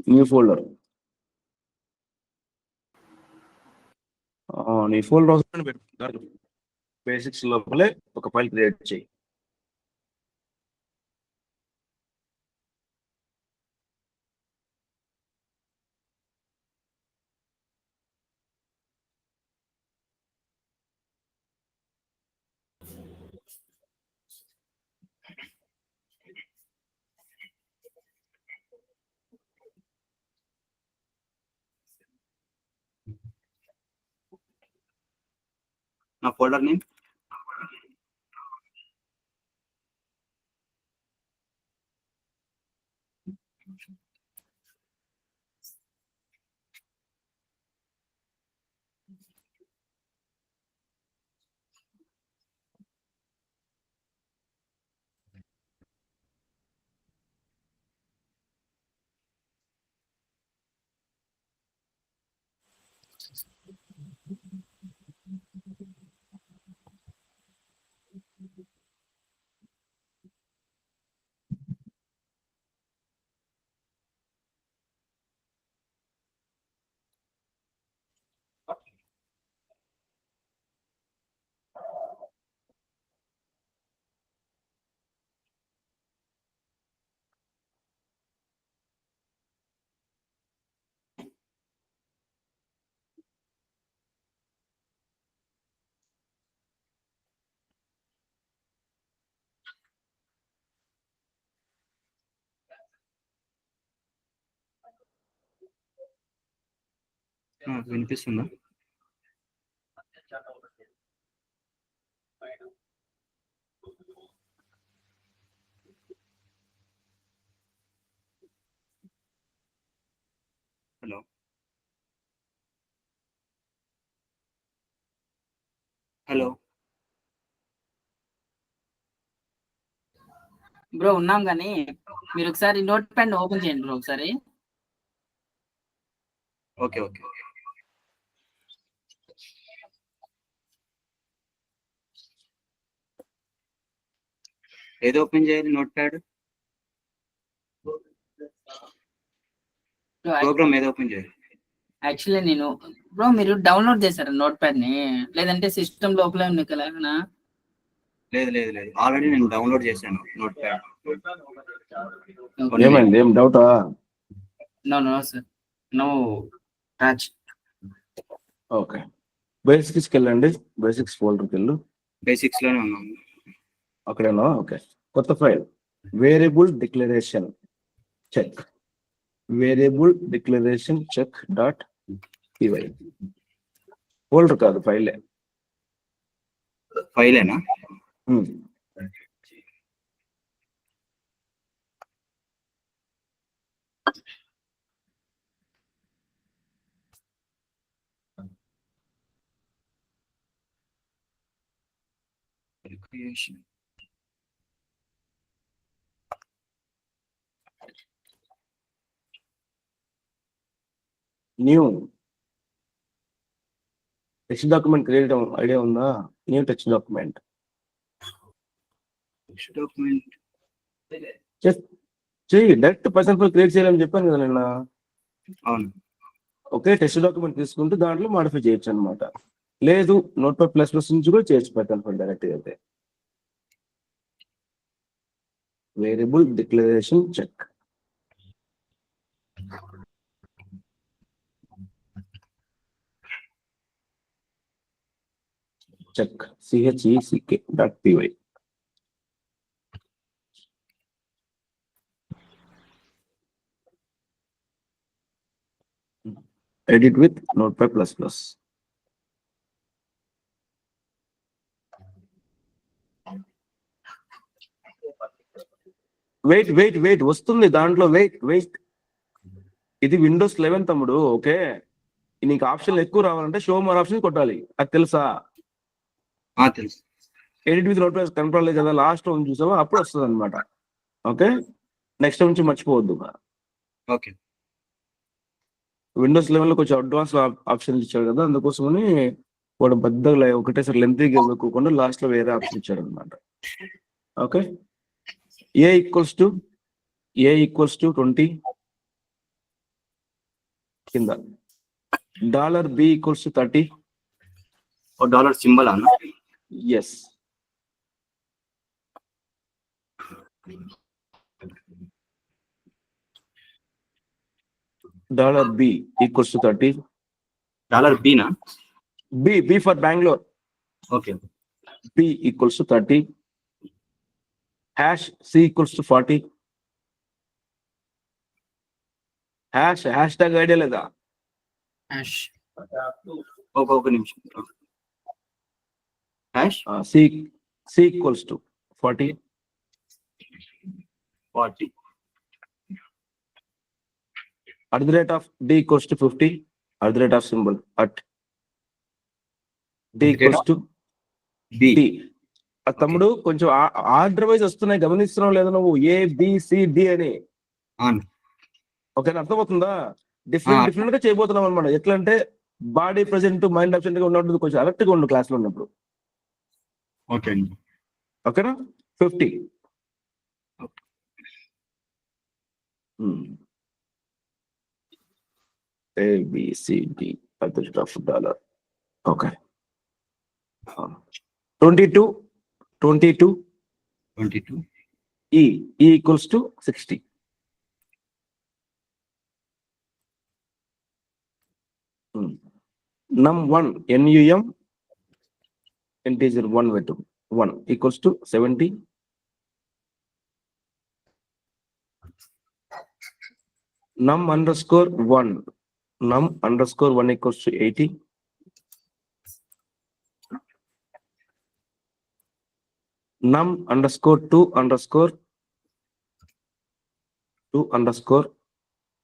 New folder. నీ folder అవసరం పెట్టు, దాంట్లో బేసిక్స్ లోపలే ఒక ఫైల్ క్రియేట్ చేయి. నా ఫోల్డర్ నేమ్ వినిపిస్తుందా? హలో హలో బ్రో ఉన్నాం కానీ మీరు ఒకసారి నోట్ ప్యాడ్ ఓపెన్ చేయండి బ్రో ఒకసారి. ఓకే ఓకే ఏది ఓపెన్ చేయాలి? నోట్ ప్యాడ్ ప్రోగ్రామ్ ఏది ఓపెన్ చేయాలి? యాక్చువల్లీ నేను బ్రో మీరు డౌన్లోడ్ చేశారు నోట్ ప్యాడ్ ని, లేదంటే సిస్టమ్ లోపలే ఉంది కదా? లేదు లేదు లేదు, ఆల్రెడీ నేను డౌన్లోడ్ చేశాను నోట్ ప్యాడ్. ఏమైంది? ఏం డౌటా? No no sir, no touch. Okay, బేసిక్స్కి వెళ్ళండి. బేసిక్స్ ఫోల్డర్కి వెళ్ళు. బేసిక్స్ లోనే ఉన్నాను. అక్కడేనా? ఓకే, కొత్త file variable declaration check, variable declaration check dot py. Folder కాదు, ఫైలే. ఫైలేనా? Creation new text document create idea ఉందా? న్యూ టెక్స్ట్ డాక్యుమెంట్ చెయ్యి. డైరెక్ట్ పర్సన్ ఫైల్ క్రియేట్ చేయాలని చెప్పాను కదా నిన్న. అవును. ఓకే, టెక్స్ట్ డాక్యుమెంట్ తీసుకుంటూ దాంట్లో మాడిఫై చేయొచ్చు అనమాట. లేదు నోట్ ప్యాడ్ ప్లస్ ప్లస్ నుంచి కూడా చేయొచ్చు పర్సన్ ఫైల్ డైరెక్ట్ అయితే. Variable declaration check. Check check.py. Edit with Notepad++. Wait వస్తుంది దాంట్లో. వెయిట్ ఇది విండోస్ 11 తమ్ముడు. ఓకే, నీకు ఆప్షన్లు ఎక్కువ రావాలంటే షో మోర్ ఆప్షన్ కొట్టాలి. అది తెలుసా? తెలుసు. ఎడిట్ విత్ నోట్ ప్యాడ్ కనపడలేదు కదా, లాస్ట్ లో చూసావా? అప్పుడు వస్తుంది అనమాట. ఓకే, నెక్స్ట్ నుంచి మర్చిపోవద్దు. ఓకే, విండోస్ 11 లో కొంచెం అడ్వాన్స్ ఆప్షన్ ఇచ్చాడు కదా, అందుకోసమని వాడు పెద్దగా ఒకటేసారి లెంతీగా ఇవ్వకుండా లాస్ట్ లో వేరే ఆప్షన్ ఇచ్చాడు అనమాట. ఓకే, ఏ ఈక్వల్స్ టు 20, కింద $B ఈక్వల్స్ టు 30. ఓ డాలర్ సింబల్ అన్న. Yes. $B equals to 30. Dollar బీనా? B for Bangalore. ఓకే. B equals to 30. C equals to 40. Hash tag idea లేదా? హ్యాష్ ఒక నిమిషం. Hash C equals to 40. 40. D equals to 50. Symbol at D equals to B. D. తమ్ముడు కొంచెం order wise వస్తున్నాయి, గమనిస్తున్నావు లేదా నువ్వు? ABCD అని. ఓకేనా, అర్థమవుతుందా? డిఫరెంట్ గా చేయబోతున్నాం అనమాట. ఎట్లా అంటే బాడీ ప్రెసెంట్, మైండ్ అబ్సెంట్ గా ఉన్నప్పుడు కొంచెం అలర్ట్ గా ఉండు క్లాస్ లో ఉన్నప్పుడు. ఓకే. ఓకేనా? 50. ABCD $. Okay. 22. E equals to 60. num1 integer 1 equals to 70. num_1 equals to 80. num_2_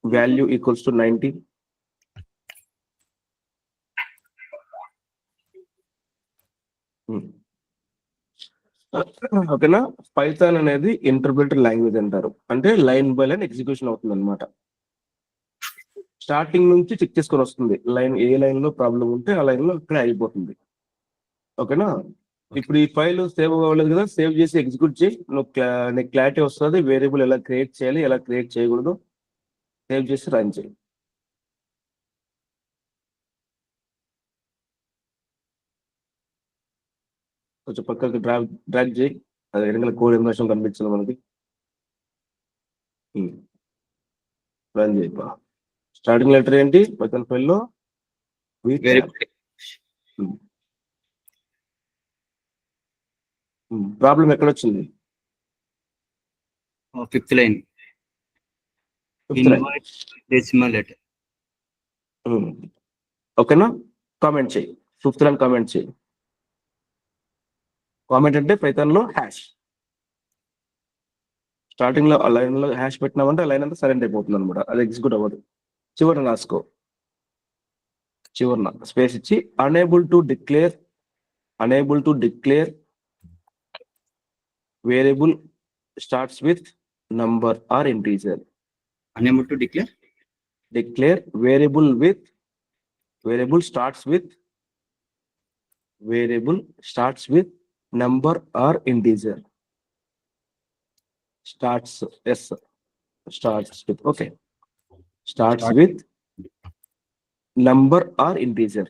value equals to 90. ఓకేనా? పైథాన్ అనేది ఇంటర్ప్రిటర్ లాంగ్వేజ్ అంటారు. అంటే లైన్ బై లైన్ ఎగ్జిక్యూషన్ అవుతుంది అనమాట. స్టార్టింగ్ నుంచి చెక్ చేసుకొని వస్తుంది. ఏ లైన్ లో ప్రాబ్లం ఉంటే ఆ లైన్ లో ఇక్కడ అయిపోతుంది. ఓకేనా? ఇప్పుడు ఈ ఫైల్ సేవ్ అవ్వలేదు కదా, సేవ్ చేసి ఎగ్జిక్యూట్ చేయి. నీకు క్లారిటీ వస్తుంది. వేరియబుల్ ఎలా క్రియేట్ చేయాలి, ఎలా క్రియేట్ చేయకూడదు. సేవ్ చేసి రన్ చేయి. కొంచెం పక్కకి డ్రాగ్ చేయి. అది వెనకాల కోడ్ ఇన్ఫర్మేషన్ కనిపించింది మనకి. రన్ చేయి. స్టార్టింగ్ లెటర్ ఏంటి పైథాన్ ఫైల్లో? ప్రాబ్లం ఎక్కడ వచ్చింది? Fifth line. Decimal letter. ఓకేనా? కామెంట్ చేయి. ఫిఫ్త్ లైన్ కామెంట్ చేయి. కామెంట్ అంటే పైథాన్ లో హ్యాష్. స్టార్టింగ్ లో ఆ లైన్ లో హ్యాష్ పెట్టినామంటే ఆ లైన్ అంతా సరెంట్ అయిపోతుంది అనమాట. అది ఎగ్జిక్యూట్ అవ్వదు. చివరిన రాసుకో. చివరిన స్పేస్ ఇచ్చి unable to declare variable starts with number or integer. Unable to declare variable starts with number or integer. Starts with, okay. Starts with number or integer.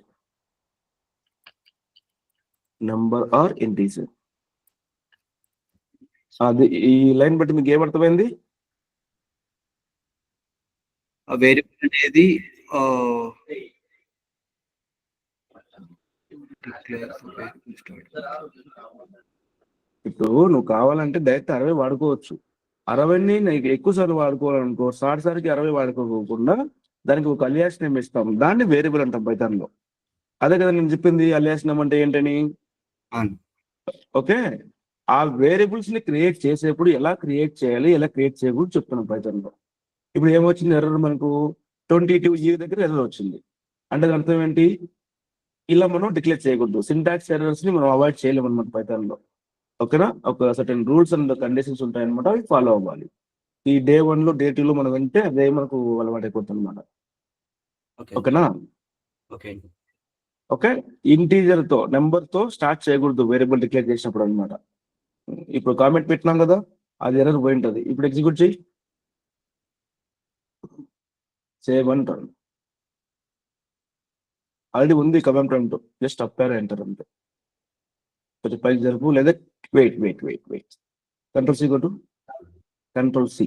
అది ఈ లైన్ బట్టి మీకు ఏమర్థమైంది? వేరియబుల్ అనేది ఇప్పుడు నువ్వు కావాలంటే డైరెక్ట్ 60 వాడుకోవచ్చు. 60ని నీకు ఎక్కువ సార్లు వాడుకోవాలనుకో, సారికి 60 వాడుకోకుండా దానికి ఒక అలియాస్ నేమ్ ఇస్తాం. దాన్ని వేరియబుల్ అంటాం పైథాన్ లో. అదే కదా నేను చెప్పింది. అలియాస్ నేమ్ అంటే ఏంటని? ఓకే. ఆ వేరియబుల్స్ ని క్రియేట్ చేసేప్పుడు ఎలా క్రియేట్ చేయాలి, ఎలా క్రియేట్ చేయకూడదు చెప్తున్నాం పైథాన్ లో. ఇప్పుడు ఏమొచ్చింది ఎర్రర్ మనకు? 22 ఈ దగ్గర ఎర్రర్ వచ్చింది. అంటే దాని అర్థం ఏంటి? ఇలా మనం డిక్లేర్ చేయకూడదు. సింటాక్స్ ఎర్రర్స్ ని మనం అవాయిడ్ చేయలేము అనమాట పైథాన్ లో. ఓకేనా? ఒక సర్టెన్ రూల్స్ అండ్ కండిషన్స్ ఉంటాయన్నమాట. అవి ఫాలో అవ్వాలి. ఈ డే 1 లో డే 2 లో మనం వింటే అదే మనకు అలవాటు అయిపోతుంది అనమాట. ఓకేనా? ఓకే. ఇంటీజర్ తో, నెంబర్ తో స్టార్ట్ చేయకూడదు వేరియబుల్ డిక్లేర్ చేసినప్పుడు అనమాట. ఇప్పుడు కామెంట్ పెట్టినాం కదా, అది ఎర్రర్ పోయింటది. ఇప్పుడు ఎగ్జిక్యూట్ చేయి. సేవ్ అంటాను. ఆల్రెడీ ఉంది command prompt, just up arrow enter అంతే. కొంచెం పైకి జరుపు, లేదా వెయిట్ కంట్రోల్ సి కొట్టు, కంట్రోల్ సి.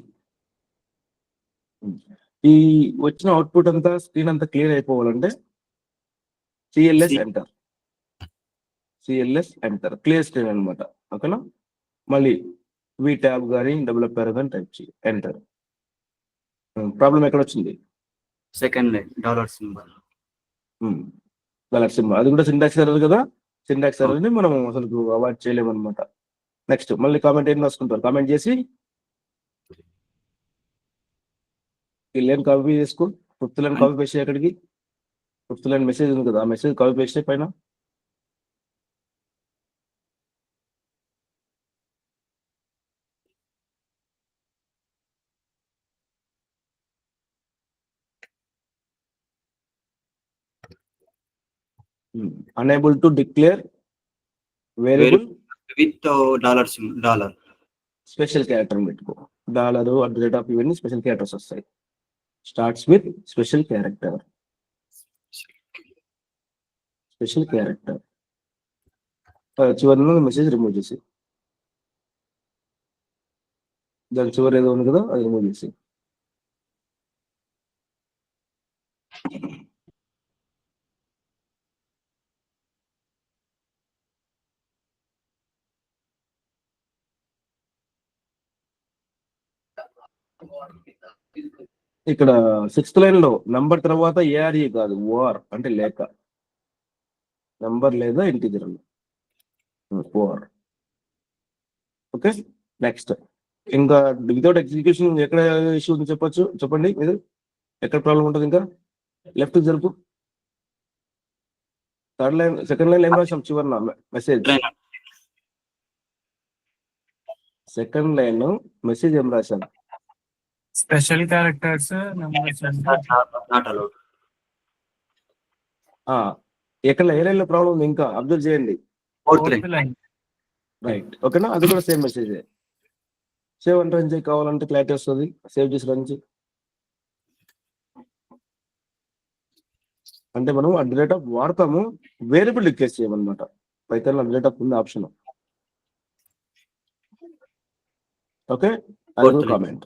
ఈ వచ్చిన అవుట్పుట్ అంతా స్క్రీన్ అంతా క్లియర్ అయిపోవాలంటే సిఎల్ఎస్ ఎంటర్, క్లియర్ స్క్రీన్ అనమాట. ఓకేనా, మళ్ళీ వి ట్యాబ్ కానీ డెవలపర్ కానీ టైప్ చేయి, ఎంటర్. ప్రాబ్లం ఎక్కడ వచ్చింది? Second line dollar symbol. Colour symbol, అది కూడా సింటాక్స్ ఎర్రర్ కదా. సింటాక్స్ ఎర్రర్ ని మనం అసలు అవాయిడ్ చేయలేము అనమాట. నెక్స్ట్ మళ్ళీ కామెంట్ ఏం రాసుకుంటారు? కామెంట్ చేసి ఈ లైన్ కాపీ చేసుకో, ఫిఫ్త్ లైన్ కాపీ పేస్ట్ చేయి. అక్కడికి ఫిఫ్త్ లైన్ మెసేజ్ ఉంది కదా, ఆ మెసేజ్ కాపీ పేస్ట్ చేయి పైన. unable to declare variable with dollar special character పెట్టుకో. Dollar at the rate of ఇవన్నీ స్పెషల్ క్యారెక్టర్స్ వస్తాయి. Starts with special character. చివరిలో మెసేజ్ రిమూవ్ చేసి, దాని చివరి ఏదో ఉంది కదా అది రిమూవ్ చేసి. ఇక్కడ సిక్స్త్ లైన్ లో నంబర్ తర్వాత ఏఆర్ఈ కాదు, ఓఆర్ అంటే లేక, నంబర్ లేదా ఇంటిజర్ ఓఆర్. ఓకే, నెక్స్ట్ ఇంకా వితౌట్ ఎగ్జిక్యూషన్ ఎక్కడ ఇష్యూ ఉంది చెప్పండి మీరు, ఎక్కడ ప్రాబ్లం ఉంటుంది? ఇంకా లెఫ్ట్ జరుపు, థర్డ్ లైన్ సెకండ్ లైన్ ఏం రాసాం చివరిన మెసేజ్? సెకండ్ లైన్ మెసేజ్ ఏం రాశాను? Special characters not allowed. ఎక్కడ ఏ లైన్ లో ప్రాబ్లం ఉంది ఇంకా అబ్జర్వ్ చేయండి. Fourth line. రైట్, ఓకేనా, అది కూడా సేమ్ మెసేజ్. సేవ్ అంటే రన్ చేయి, కావాలంటే క్లారిటీ వస్తుంది. సేవ్ చేసి రన్ చేయి. అంటే మనం అట్ ది రేట్ ఆఫ్ వాడతాము, వేరియబుల్ డిక్లేర్ చేయమన్నమాట. Python at the rate of ఉంది ఆప్షన్. ఓకే, అది comment.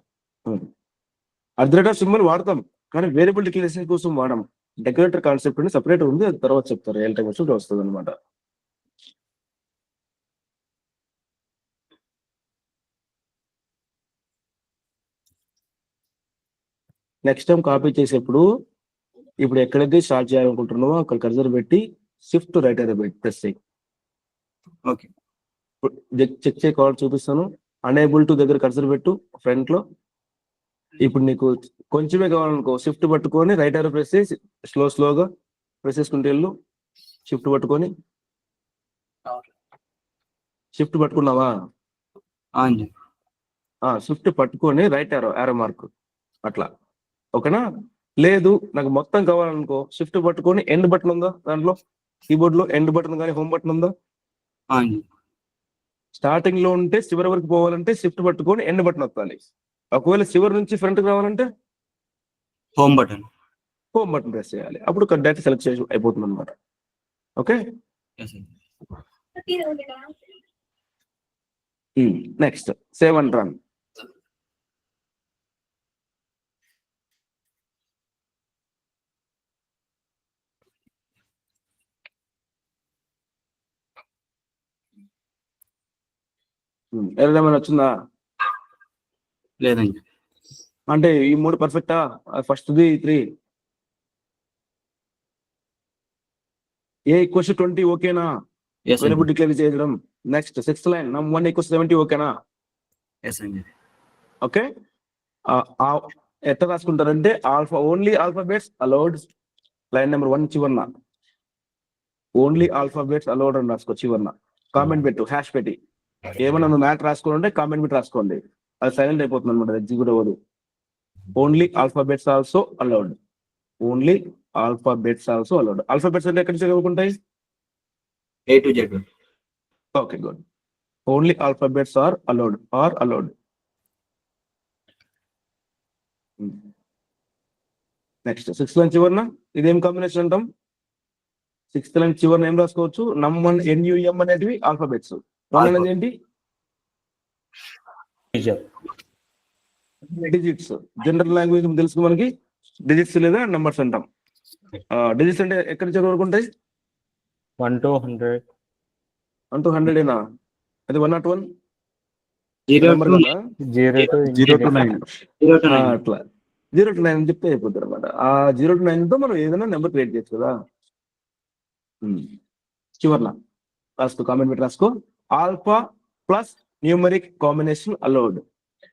At the rate of symbol వాడతాం, కానీ వేరియబుల్ డిక్లరేషన్ కోసం వాడడం. డెకరేటర్ కాన్సెప్ట్ అని సపరేట్ ఉంది, అది తర్వాత చెప్తారు. రియల్ టైం వచ్చి వస్తుంది అనమాట. నెక్స్ట్ టైం కాపీ చేసేప్పుడు ఇప్పుడు ఎక్కడైతే స్టార్ట్ చేయాలనుకుంటున్నామో అక్కడ కర్సర్ పెట్టి షిఫ్ట్ రైట్ అయితే పెట్టి ప్రెస్ చేయి. ఓకే, చెక్ చేయి, కాల్ చూపిస్తాను. అనేబుల్ టు దగ్గర కర్సర్ పెట్టు ఫ్రంట్ లో. ఇప్పుడు నీకు కొంచెమే కావాలనుకో, షిఫ్ట్ పట్టుకొని రైట్ ఆరో ప్రెస్ చేసి స్లోగా ప్రెస్ చేసుకుంటే వెళ్ళు. షిఫ్ట్ పట్టుకొని, షిఫ్ట్ పట్టుకున్నావా? షిఫ్ట్ పట్టుకొని రైట్ ఆరో మార్క్ అట్లా. ఓకేనా? లేదు నాకు మొత్తం కావాలనుకో, షిఫ్ట్ పట్టుకొని ఎండ్ బటన్ ఉందా దాంట్లో, కీబోర్డ్ లో ఎండ్ బటన్ కానీ హోమ్ బటన్ ఉందా? స్టార్టింగ్ లో ఉంటే చివరి వరకు పోవాలంటే షిఫ్ట్ పట్టుకొని ఎండ్ బటన్ వస్తాలి. ఒకవేళ చివరి నుంచి ఫ్రంట్ రావాలంటే హోమ్ బటన్ ప్రెస్ చేయాలి. అప్పుడు డైరెక్ట్ సెలెక్ట్ చేసి అయిపోతుంది అనమాట. Okay, next save and run. Error ఏమైనా వచ్చిందా? లేదండి. అంటే ఈ 3 పర్ఫెక్టా? ఫస్ట్ది 3 a = 20 ఓకేనా? వేరియబుల్ డిక్లేర్ చేయడం. నెక్స్ట్ 6th లైన్ 1 = 70 ఓకేనా? ఓకే, ఎట్లా రాసుకుంటారంటే only alphabets allowed. Line number 1 చివరన ఓన్లీ ఆల్ఫాబెట్స్ అలౌడ్ అని రాసుకో. చివరన కామెంట్ పెట్టు, హ్యాష్ పెట్టి. ఏమన్నా నువ్వు మ్యాట్ రాసుకోవాలంటే కామెంట్ పెట్టి రాసుకోండి, అది సైలెంట్ అయిపోతుంది అనమాట, ఎగ్జిక్యూట్ అవ్వదు. Only alphabets also allowed. Only alphabets also allowed. Alphabets అంటే ఎక్కడి నుంచి చదువుకుంటాయి? A to Z. Okay, good. Only alphabets are allowed. Next 6th line చివరన ఇదేం కాంబినేషన్ అంటాం? సిక్స్త్ లైన్ చివరి ఏం రాసుకోవచ్చు, నమ్ NUM అనేటివి ఆల్ఫాబెట్స్. వన్ అనేది ఏంటి, డిజిట్స్. జనరల్ లాంగ్వేజ్ తెలుసు మనకి, డిజిట్స్ లేదా నంబర్స్ అంటాం. డిజిట్స్ అంటే ఎక్కడి నుంచి వరకు ఉంటాయి, 1 to 100. 1 to 100 ఏనా, అది 1 not 1 0 నెంబర్ to కదా. 0 to 0 to 9. 0 to 9. అట్లా 0 to 9 అని చెప్తే అయిపోతుంది అనమాట. ఆ 0 to 9 తో మనం ఏదైనా నెంబర్ క్రియేట్ చేయొచ్చు కదా. చివర్లా రాసుకో, కామెంట్ పెట్టి రాసుకో. Alpha plus numeric combination allowed.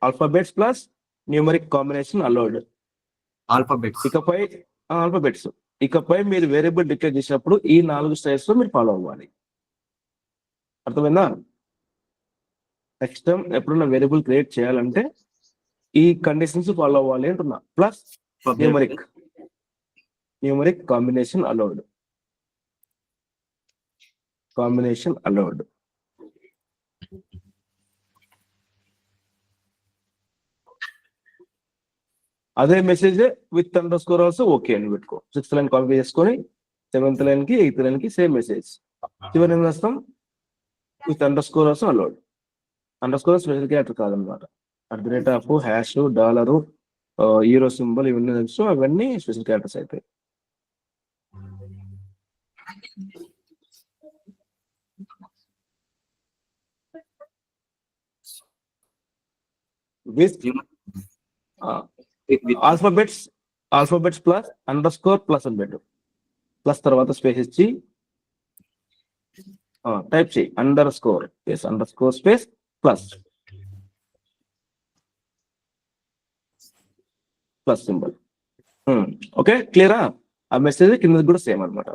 Alphabets plus numeric combination allowed. Alphabets. ఇకపై ఆల్ఫాబెట్స్, ఇకపై మీరు వేరియబుల్ డిక్లేర్ చేసినప్పుడు ఈ 4 స్టైల్స్ లో మీరు ఫాలో అవ్వాలి. అర్థమైందా? నెక్స్ట్ టైం ఎప్పుడన్నా వేరియబుల్ క్రియేట్ చేయాలంటే ఈ కండిషన్స్ ఫాలో అవ్వాలి అంటున్నా. Plus numeric combination allowed. అదే message with underscore also okay అని పెట్టుకో. 6th లైన్ కాపీ చేసుకొని 7th లైన్ కి 8th లైన్ కి సేమ్ మెసేజ్. చివరి ఏం రాస్తాం, with underscore also allowed. Underscore special character కాదనమాట. @ హ్యాష్, డాలరు, హీరో సింబల్ ఇవన్నీ తెలుసు, అవన్నీ స్పెషల్ క్యారెక్టర్స్ అవుతాయి. Alphabets plus underscore plus అని పెట్టు. ప్లస్ తర్వాత స్పేస్ ఇచ్చి టైప్ చేయి, underscore space plus symbol. Okay, క్లియరా? ఆ మెసేజ్ కింద కూడా సేమ్ అనమాట.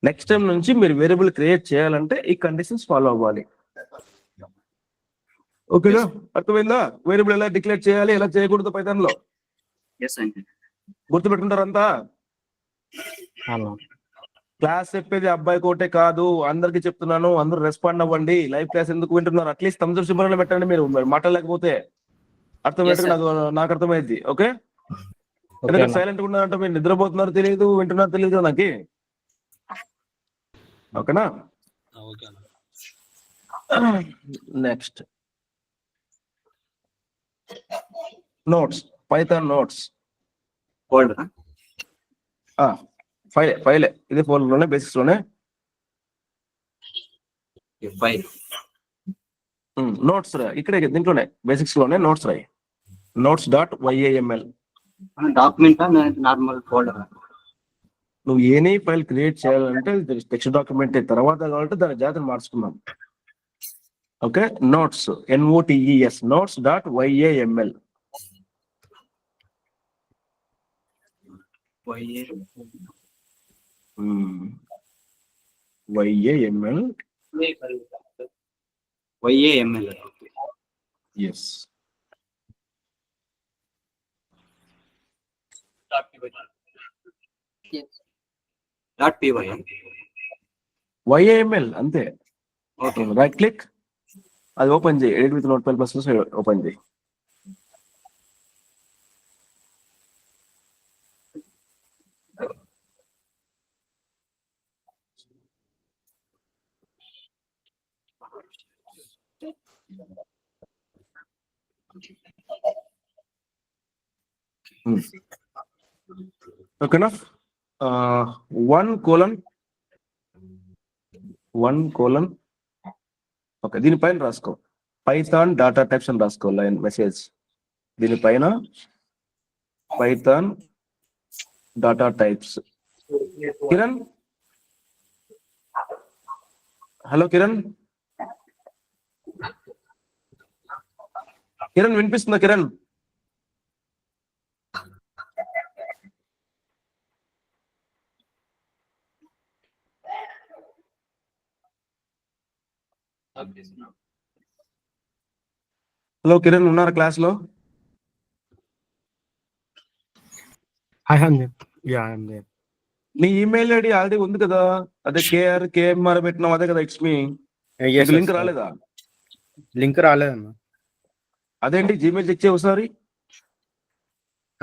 నెక్స్ట్ టైం నుంచి మీరు వేరియబుల్ క్రియేట్ చేయాలంటే ఈ కండిషన్స్ ఫాలో అవ్వాలి. ఓకేనా? అర్థమైందా? వేరియబుల్ ఎలా డిక్లేర్ చేయాలి, ఎలా చేయకూడదు పైథాన్ లో Yes, aunty. గుర్తుపెట్టుకుంటారంతా. క్లాస్ చెప్పేది అబ్బాయి కోటే కాదు, అందరికి చెప్తున్నాను. అందరూ రెస్పాండ్ అవ్వండి. లైవ్ క్లాస్ ఎందుకు వింటున్నారు? అట్లీస్ట్ తమ్ముడు సింబల్ పెట్టండి. మీరు మాట్లాడలేకపోతే అర్థమైతే నాకు అర్థమైంది. ఓకే, ఎందుకంటే సైలెంట్ గా ఉన్నారంటే మీరు నిద్రపోతున్నారు తెలియదు, వింటున్నారు తెలియదు కదా నాకు. ఓకేనా? Next notes, Python notes. Folder. ఫైలే ఇదే ఫోల్డర్ లోనే, బేసిక్స్ లోనే. Okay, file. నోట్స్ ఇక్కడే దీంట్లోనే బేసిక్స్ లోనే నోట్స్ రాయి. notes.yaml. Document normal folder. నువ్వు ఎనీ ఫైల్ క్రియేట్ చేయాలంటే టెక్స్ట్ డాక్యుమెంట్ తర్వాత కావాలంటే దాని జాగ్రత్త మార్చుకున్నాం. Okay, notes NOTES notes.yaml. YAML. Yes. .py. YAML అంతే. Okay. రైట్ క్లిక్, అది ఓపెన్ చేయి. ఎడిట్ విత్ నోట్ప్యాడ్+ ఓపెన్ చేయి. ఓకేనా? 1:1 ఓకే, దీనిపైన రాసుకో పైథాన్ డాటా టైప్స్ అని రాసుకో. లైన్ మెసేజ్ దీనిపైన Python data types. Kiran, hello Kiran, వినిపిస్తుందా కిరణ్? హలో కిరణ్, ఉన్నారా క్లాస్ లో? నీ ఈమెయిల్ ఐడి ఆల్రెడీ ఉంది కదా, అదే KMR పెట్టినావు, అదే కదా XME. లింక్ రాలేదా? లింక్ రాలేదన్న. అదేంటి, జీమెయిల్ చెక్ చేయి ఒకసారి.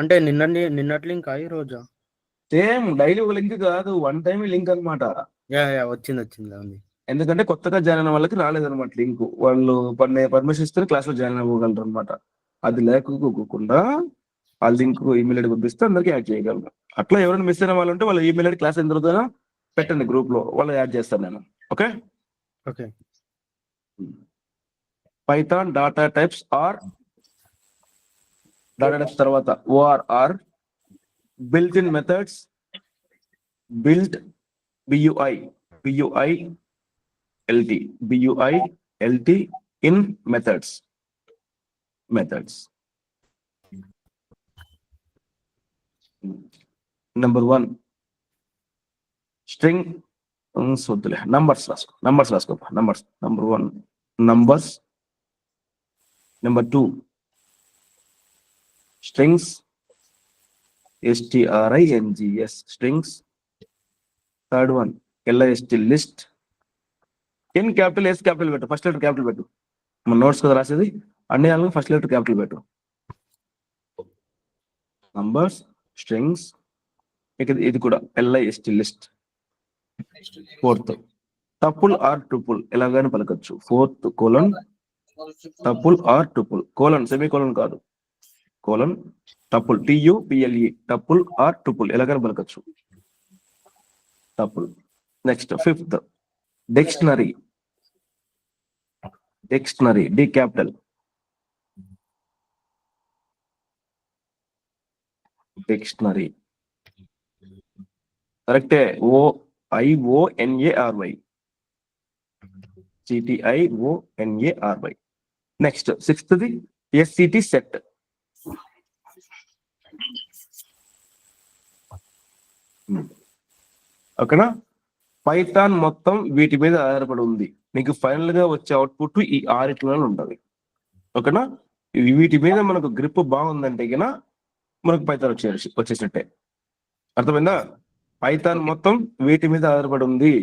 అంటే నిన్నటి లింక్ ఈ రోజా? సేమ్ డైలీ ఒక లింక్ కాదు, వన్ టైం లింక్ అన్నమాట. వచ్చింది ఉంది. ఎందుకంటే కొత్తగా జాయిన్ అయిన వాళ్ళకి రాలేదన్నమాట లింక్. వాళ్ళు పర్మిషన్ ఇస్తే క్లాస్ లో జాయిన్ అవ్వగలరు అనమాట. అది లేకపోకుండా ఆ లింక్ ఈమెయిల్ ఐడి పంపిస్తే అందరికి యాడ్ చేయగలరు. అట్లా ఎవరైనా మిస్ అయిన వాళ్ళు ఉంటే వాళ్ళ ఈమెయిల్ ఐడి క్లాస్ అయిన తర్వాత పెట్టండి గ్రూప్ లో, వాళ్ళు యాడ్ చేస్తాను నేను. Okay. Okay. Python data types or data types తర్వాత OR built in methods built BUILT in methods. Number 1 string numbers రాసుకో. Number 1 numbers. Number 2 strings strings strings. Third one list list. N capital S capital పెట్టు, first letter capital పెట్టు. మన notes కదా రాసేది, అన్ని దానిలో first letter capital పెట్టు. Numbers, strings, ఇది కూడా LIST list. Fourth tuple or tuple ఎలాగైనా పలకచ్చు. Fourth colon tuple or tuple, colon semicolon కాదు, colon tuple TUPLE tuple or tuple ఎలాగైనా పలకచ్చు. Tuple. Next fifth dictionary D capital. Dictionary కరెక్టే. OIONARY CTIONARY. Next సిక్స్త్ది SCT set. ఓకేనా. Python మొత్తం వీటి మీద ఆధారపడి ఉంది. నీకు ఫైనల్ గా వచ్చే అవుట్పుట్ ఈ 6 ఉంటుంది. ఓకేనా. వీటి మీద మనకు గ్రిప్ బాగుందంటే గిన మనకు పైథాన్ వచ్చేసినట్టే. అర్థమైందా. పైథాన్ మొత్తం వీటి మీద ఆధారపడి ఉంది.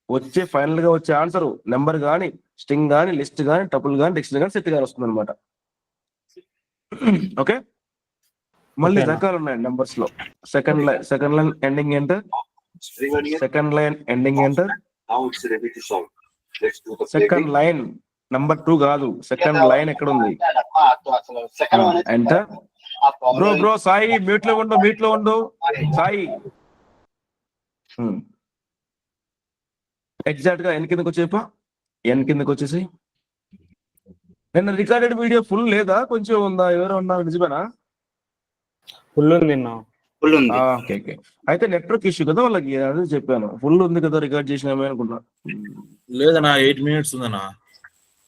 వచ్చే ఫైనల్ గా వచ్చే ఆన్సర్ నెంబర్ గానీ, స్ట్రింగ్ గానీ, లిస్ట్ గానీ, టపుల్ గానీ, డిక్షనరీ గానీ, సెట్ గానీ వస్తుంది అనమాట. ఓకే. మళ్ళీ రకాలు ఉన్నాయి నెంబర్స్ లో. Second line ending enter. Second line ending enter. Second line number 2 కాదు, సెకండ్ లైన్ ఎక్కడ ఉంది ఎంటర్. బ్రో సాయి మ్యూట్ లో ఉండు సాయి. ఎగ్జాక్ట్ గా ఎన్ కిందకి వచ్చేసి. నిన్న రికార్డెడ్ వీడియో ఫుల్ లేదా కొంచెం ఉందా? ఎవరు ఉన్నారు? నిజమేనా? ఫుల్ ఉంది. ఓకే. అయితే నెట్వర్క్ ఇష్యూ కదా వాళ్ళకి, అదే చెప్పాను. ఫుల్ ఉంది కదా రికార్డ్ చేసినామే అనుకున్నా. లేదన్నా 8 minutes ఉందన్నా.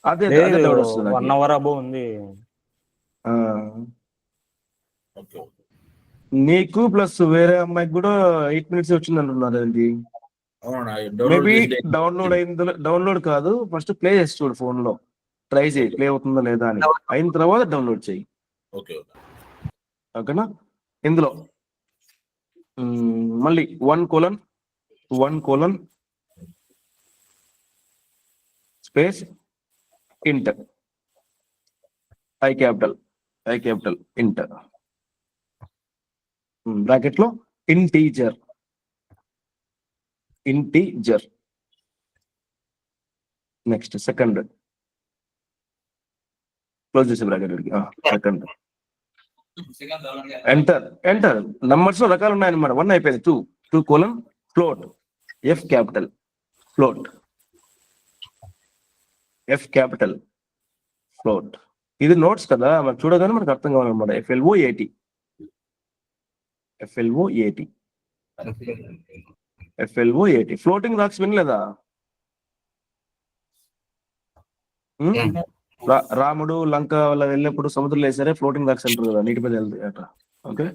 అదే డౌట్ వస్తుంది. 1 hour అబో ఉంది. నీకు ప్లస్ వేరే అమ్మాయికి కూడా 8 minutes వచ్చింది అంటున్నారు. ఏంటి మేబీ డౌన్లోడ్ కాదు. ఫస్ట్ ప్లే చేసి చూడు, ఫోన్ లో ట్రై చేయి ప్లే అవుతుందా లేదా అని. అయిన తర్వాత డౌన్లోడ్ చేయి. ఓకేనా. ఇందులో మళ్ళీ 1:1 స్పేస్ ఇంట్ ఐ క్యాపిటల్ ఇంట్ బ్రాకెట్ లో ఇంటీజర్. నెక్స్ట్ సెకండ్ క్లోజ్ చేసే బ్రాకెట్. Second enter. నంబర్స్ లో రకాలు ఉన్నాయన్నమాట. 1 అయిపోయింది. 2:, ఫ్లోట్ F క్యాపిటల్ ఫ్లోట్. ఇది నోట్స్ కదా, మనకు చూడగానే మనకు అర్థం కావాలన్నమాట. FLOAT ఫ్లోటింగ్ రాక్స్ వినలేదా? రాముడు లంక వాళ్ళ వెళ్ళినప్పుడు సముద్రంలో వేసారే ఫ్లోటింగ్ రాక్స్ అంటారు కదా, నీటి మీద వెళ్తాయి అట్లా. Okay.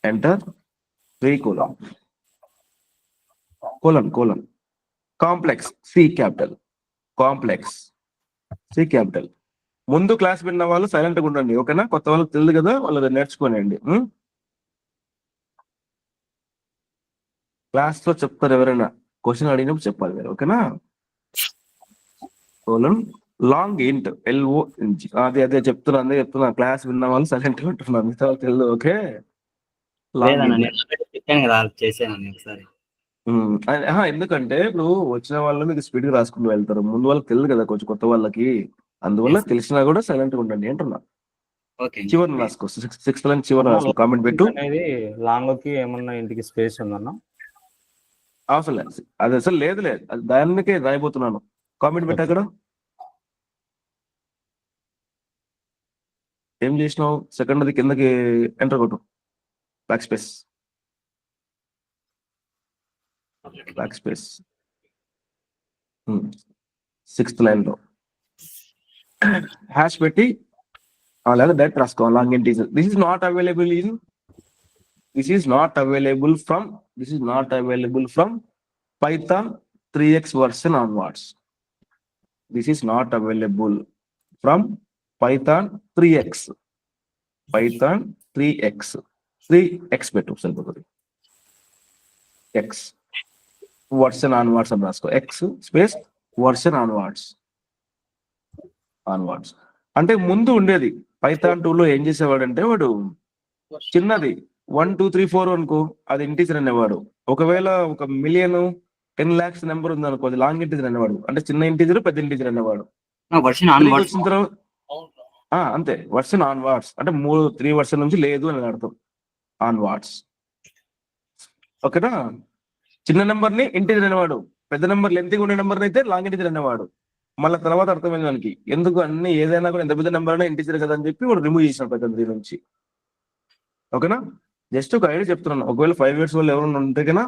Enter. 3:, complex C capital. ముందు క్లాస్ విన్న వాళ్ళు సైలెంట్ గా ఉండండి. ఓకేనా. కొత్త వాళ్ళకి తెలియదు కదా, వాళ్ళు నేర్చుకోనండి. క్లాస్ లో చెప్తారు, ఎవరైనా క్వశ్చన్ అడిగినప్పుడు చెప్పాలి మీరు. ఓకేనా. లాంగ్ ఇంట్ LONG. అదే చెప్తున్నా. క్లాస్ విన్న వాళ్ళు సైలెంట్ గా ఉంటున్నారు, మిగతా వాళ్ళు తెలియదు. ఓకే. చేశాను ఒకసారి. ఎందుకంటే ఇప్పుడు వచ్చిన వాళ్ళు మీకు స్పీడ్ గా రాసుకుంటూ వెళ్తారు, ముందు వాళ్ళకి తెలియదు కదా కొంచెం కొత్త వాళ్ళకి, అందువల్ల Yes. తెలిసినా కూడా సైలెంట్ గా ఉండండి అంటున్నా. ఓకే చివరిని రాసుకో, సిక్స్త్ లైన్ చివరిని రాసుకో, కామెంట్ పెట్టు. అనేది లాంగ్ కి ఏమన్నా ఇంటికి స్పేస్ ఉందన్న? అవసరం లేదు, అది అసలు లేదు, అది దానికే రాయబోతున్నాను. కామెంట్ పెట్టు అక్కడ. ఏం చేసినావు? సెకండ్ అది కిందకి ఎంటర్ కొట్టు, back space, back space. Sixth line లో హ్యాష్ పెట్టి అలాగే డైరెక్ట్ రాసుకోవాలి. Long integer this is not available in, this is not available from Python 3x version onwards. This is not available from Python 3x. Python 3x పెట్టు సరిపోతుంది. x version onwards అని రాసుకో, x space version onwards. అంటే ముందు ఉండేది Python 2 లో ఏం చేసేవాడు అంటే వాడు చిన్నది 1 2 3 4 అనుకో, అది ఇంటీజర్ అనేవాడు. ఒకవేళ 1,000,000 10 lakhs నెంబర్ ఉంది అనుకో, అది లాంగ్ ఇంటీజర్ అనేవాడు. అంటే చిన్న ఇంటీజర్ పెద్ద ఇంటీజర్ అనేవాడు. వర్షన్ ఆన్ వర్డ్స్ వచ్చిన తర్వాత అంతే, వర్షన్ ఆన్ వార్డ్స్ అంటే 3 వర్షన్ నుంచి లేదు అని అర్థం. ఆన్ వార్డ్స్ ఓకేనా. చిన్న నెంబర్ ని ఇంటీజర్ అనేవాడు, పెద్ద నెంబర్ లెంత్ ఉండే నెంబర్ అయితే లాంగ్ ఇంటీజర్ అనేవాడు. మళ్ళీ తర్వాత అర్థమైంది దానికి, ఎందుకు అన్ని ఏదైనా కూడా ఎంత పెద్ద నెంబర్ అయినా ఇంటీజర్ కదా అని చెప్పి వాడు రిమూవ్ చేసిన పెద్ద నుంచి. ఓకేనా, జస్ట్ ఒక ఐడియా చెప్తున్నాను. ఒకవేళ 5 years వాళ్ళు ఎవరైనా ఉంటే కన్నా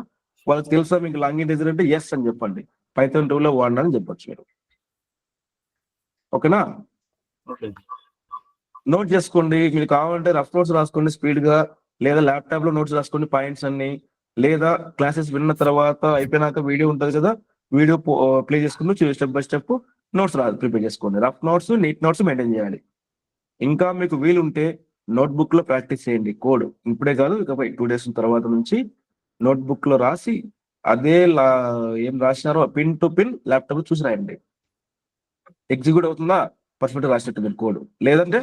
వాళ్ళకి తెలుసా మీకు లాంగ్ ఇంటీజర్ అంటే ఎస్ అని చెప్పండి, పైథాన్ 2 లో వాడినా అని చెప్పొచ్చు మీరు. ఓకేనా, నోట్ చేసుకోండి. మీకు కావాలంటే రఫ్ నోట్స్ రాసుకోండి స్పీడ్ గా, లేదా ల్యాప్టాప్ లో నోట్స్ రాసుకోండి పాయింట్స్ అన్ని, లేదా క్లాసెస్ విన్న తర్వాత అయిపోయినాక వీడియో ఉంటుంది కదా, వీడియో ప్లే చేసుకుంటూ step by step notes prepare చేసుకోండి. Rough notes, neat notes maintain చేయాలి. ఇంకా మీకు వీలుంటే నోట్బుక్ లో ప్రాక్టీస్ చేయండి కోడ్. ఇప్పుడే కాదు, ఇకపై 2 days తర్వాత నుంచి నోట్బుక్ లో రాసి అదే ఏం రాసినారో పిన్ టు పిన్ ల్యాప్టాప్ చూసి రాయండి. ఎగ్జిక్యూట్ అవుతుందా పర్ఫెక్ట్ రాసినట్టు మీరు కోడ్, లేదంటే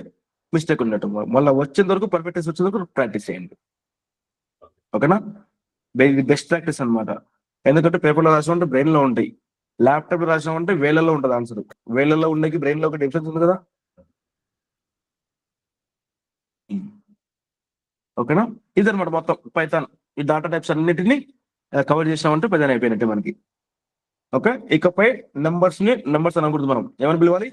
మిస్టేక్ ఉన్నట్టు. మళ్ళీ వచ్చేంత వరకు పర్ఫెక్ట్ వచ్చేంత వరకు ప్రాక్టీస్ చేయండి. ఓకేనా, బెస్ట్ ప్రాక్టీస్ అనమాట. ఎందుకంటే పేపర్లో రాసామంటే బ్రెయిన్ లో ఉంటాయి, ల్యాప్టాప్ లో రాసామంటే వేలలో ఉంటుంది ఆన్సర్. వేలలో ఉండేకి బ్రెయిన్ లో ఒక డిఫరెన్స్ ఉంది కదా. ఓకేనా, ఇదనమాట మొత్తం పైథాన్. ఈ డాటా టైప్స్ అన్నిటిని కవర్ చేసామంటే పెద్ద అయిపోయినట్టే మనకి. ఓకే, ఇకపై నెంబర్స్ అనకూడదు, మనం ఏమని పిలవాలి?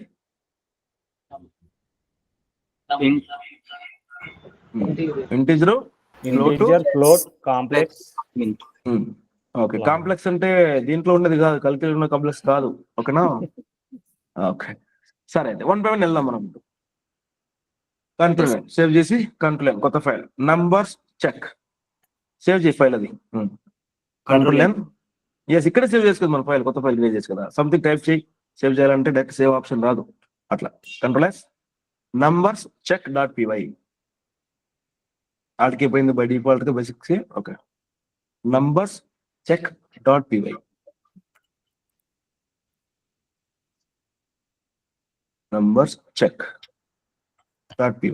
Integer, float, complex. Okay, complex అంటే దీంట్లో ఉన్నది కాదు, కలిసి ఉన్న కాంప్లెక్స్ కాదు. ఓకేనా, ఓకే సరే అయితే 1 by 1 వెళ్దాం మనం. కంట్రోల్ సేవ్ చేసి కంట్రోల్ కొత్త ఫైల్ నంబర్స్ చెక్ సేవ్ చేయి ఫైల్. అది కంట్రోల్ ఎస్, ఇక్కడ సేవ్ చేసుకోదు మన ఫైల్, కొత్త ఫైల్ క్రియేట్ చేసి కదా. సంథింగ్ టైప్ చేయి, సేవ్ చేయాలంటే డైరెక్ట్ సేవ్ ఆప్షన్ రాదు. అట్లా control S numbers check .py ఆడికి పోయింది బై డిఫాల్ట్ గా basics. Okay, numbers check .py numbers check .py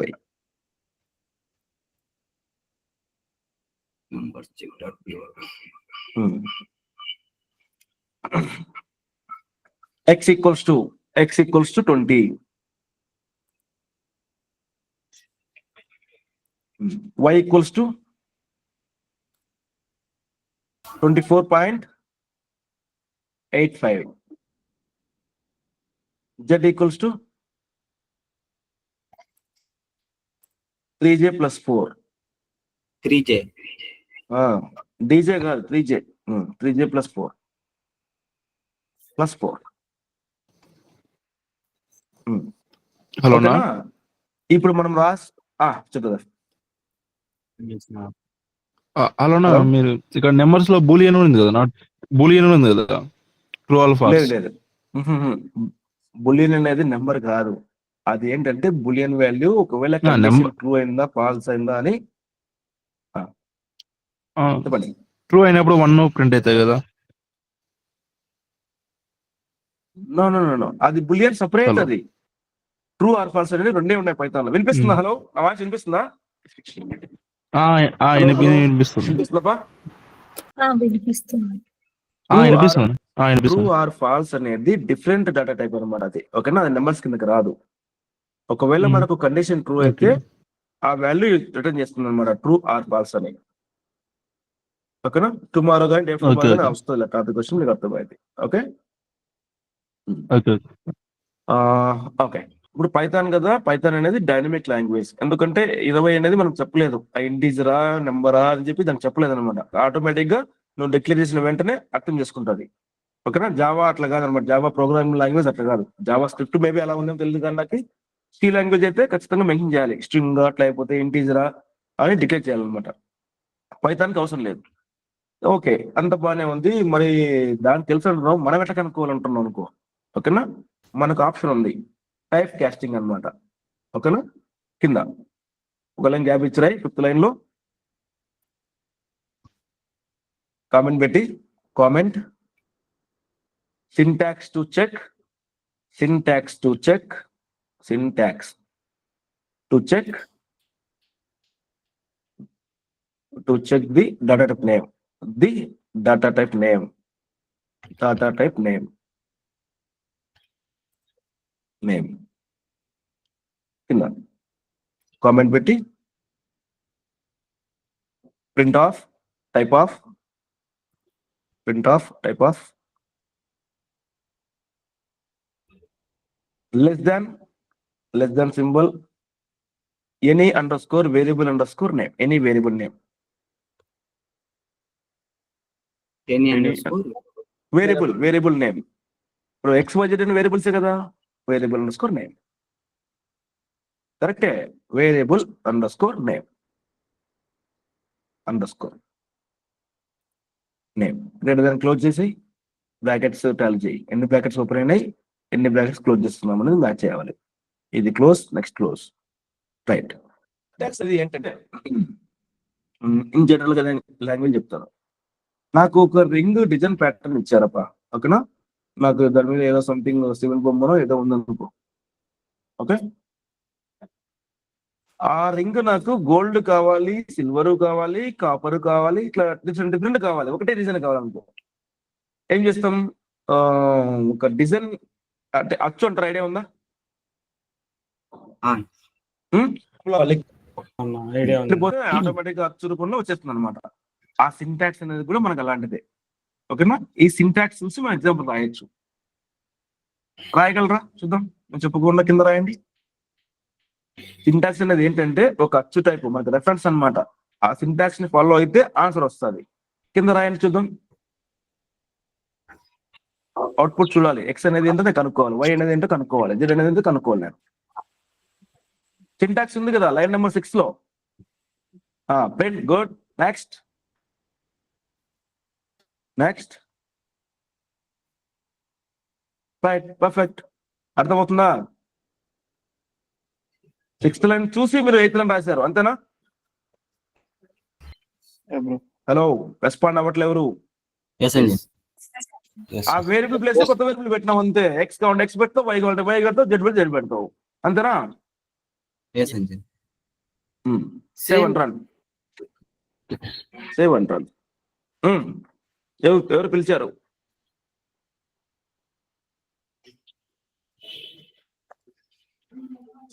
x equals to 20, y equals to 24.85, z equals to 3j plus 4, 3J dj కాదు 3j, 3j plus 4 hello ఓకేనా. ఇప్పుడు మనం చెప్తా. హలోనా, మీరు ఇక్కడ నెంబర్స్ లో బూలియన్ ఉంది కదా, బూలియన్ ఉంది కదా, ట్రూ ఆర్ ఫాల్స్? లేదు, బులియన్ అనేది నెంబర్ కాదు. అది ఏంటంటే బులియన్ వాల్యూ ఒకవేళ ట్రూ అయిందా ఫాల్స్ అయిందా అని చెప్పండి. ట్రూ అయినప్పుడు 1 ప్రింట్ అవుతాయి కదా. నో, అది బులియన్ సపరేట్. Hello. అది ట్రూ ఆర్ ఫాల్స్ అనేది రెండే ఉన్నాయి పైథాన్ లో. వినిపిస్తుందా? హలో, నా వాయిస్ వినిపిస్తుందా? వినిపిస్తుంది. వినిపిస్తుందా? వినిపిస్తుంది. వినిపిస్తుంది ట్రూ వినిపిస్తుంది. ఆర్ ఫాల్స్ అనేది డిఫరెంట్ డేటా టైప్ అనమాట అది. ఓకేనా, అది నెంబర్స్ కిందకి రాదు. ఒకవేళ Hmm. మనకు కండిషన్ ట్రూ అయితే ఆ వాల్యూ రిటర్న్ చేస్తుంది అనమాట, ట్రూ ఆర్ ఫాల్స్ అని. ఓకేనా, టుమారో కానీ డే ఫ్రమ్ Okay, కానీ okay. వస్తుంది టాపిక్ క్వశ్చన్ మీకు అర్థమైంది. Okay okay okay. ఇప్పుడు పైథాన్ కదా, పైథాన్ అనేది డైనమిక్ లాంగ్వేజ్. ఎందుకంటే 20 అనేది మనం చెప్పలేదు, ఇంటీజరా నెంబరా అని చెప్పి దానికి చెప్పలేదు అనమాట. ఆటోమేటిక్ గా నువ్వు డిక్లేర్ చేసిన వెంటనే అర్థం చేసుకుంటుంది. ఓకేనా, జావా అట్లా కాదనమాట. జావా ప్రోగ్రామింగ్ లాంగ్వేజ్ అట్లా కాదు. జావా స్క్రిప్ట్ మేబీ అలా ఉందేమో తెలియదు, కానీ నాకు సి లాంగ్వేజ్ అయితే ఖచ్చితంగా మెన్షన్ చేయాలి, స్ట్రింగ్ అట్లా అయిపోతే ఇంటీజరా అని డిక్లేర్ చేయాలన్నమాట. పైథాన్కి అవసరం లేదు. ఓకే, అంత బాగానే ఉంది. మరి దానికి తెలుసు అంటున్నావు, మనం ఎట్లా కనుక్కోవాలంటున్నాం అనుకో. ఓకేనా, మనకు ఆప్షన్ ఉంది టైప్ కాస్టింగ్ అన్నమాట. ఓకేనా, కింద ఒక లైన్ గ్యాప్ ఇచ్చిరాయి, 5th లైన్ లో కామెంట్ పెట్టి, comment syntax to check the data type name కింద కామెంట్ పెట్టి print of type of less than symbol any underscore variable underscore name, any variable name, variable name. ఇప్పుడు XYZ అని variables కదా, variable underscore name. కరెక్టే, variable underscore name greater than close చేసి brackets Tally చేయి. ఎన్ని brackets open అయినాయి, ఎన్ని brackets close చేస్తున్నాం అనేది మ్యాచ్ చేయాలి. ఇది క్లోజ్, నెక్స్ట్ క్లోజ్, రైట్. అది ఏంటంటే ఇన్ జనరల్ గా లాంగ్వేజ్ చెప్తాను. నాకు ఒక రింగ్ డిజైన్ ప్యాటర్న్ ఇచ్చారప్ప. ఓకేనా, నాకు దాని మీద ఏదో సంథింగ్ సివిల్ బొమ్మనో ఏదో ఉందనుకో. ఓకే, ఆ రింగ్ నాకు గోల్డ్ కావాలి, సిల్వర్ కావాలి, కాపర్ కావాలి, ఇట్లా డిఫరెంట్ కావాలి, ఒకటే డిజైన్ కావాలనుకో. ఏం చేస్తాం, ఒక డిజైన్ అంటే అచ్చు అంటారు, ఐడియా ఉందా? ఐడియా ఉంది. ఆటోమేటిక్ గా అచ్చు రూపంలో వచ్చేస్తుంది అనమాట. ఆ సింటాక్స్ అనేది కూడా మనకు అలాంటిదే. ఓకేనా, ఈ సింటాక్స్ చూసి మనం ఎగ్జాంపుల్ రాయొచ్చు. రాయగలరా చూద్దాం, నేను చెప్పకుండా కింద రాయండి. సింటాక్స్ అనేది ఏంటంటే ఒక అచ్చు టైపు, మనకు రెఫరెన్స్ అన్నమాట. ఆ సింటాక్స్ ని ఫాలో అయితే ఆన్సర్ వస్తుంది. కింద రాయండి చూద్దాం. అవుట్పుట్ చూడాలి. ఎక్స్ అనేది ఏంటో కనుక్కోవాలి, వై అనేది ఏంటో కనుక్కోవాలి, జెడ్ అనేది ఏంటో కనుక్కోవాలి. నేను సింటాక్స్ ఉంది కదా లైన్ నెంబర్ 6 లో. Print, good, next right, perfect. అర్థమవుతుందా? 6th లైన్ చూసి మీరు 8th లైన్ రాశారు, అంతేనా? హలో, రెస్పాండ్ అవ్వట్లేదు ఎవరు? ఆ వేరియబుల్ ప్లేస్ కొత్త వేరియబుల్ పెట్టినావు అంతే. ఎక్స్ కావాలంటే ఎక్స్ పెడతావు, వై కావాలంటే వై పెడతావు, జెడ్ పెడితే జెడ్ పెడతావు, అంతేనా? సేవ్ అంటారు. ఎవరు పిలిచారు?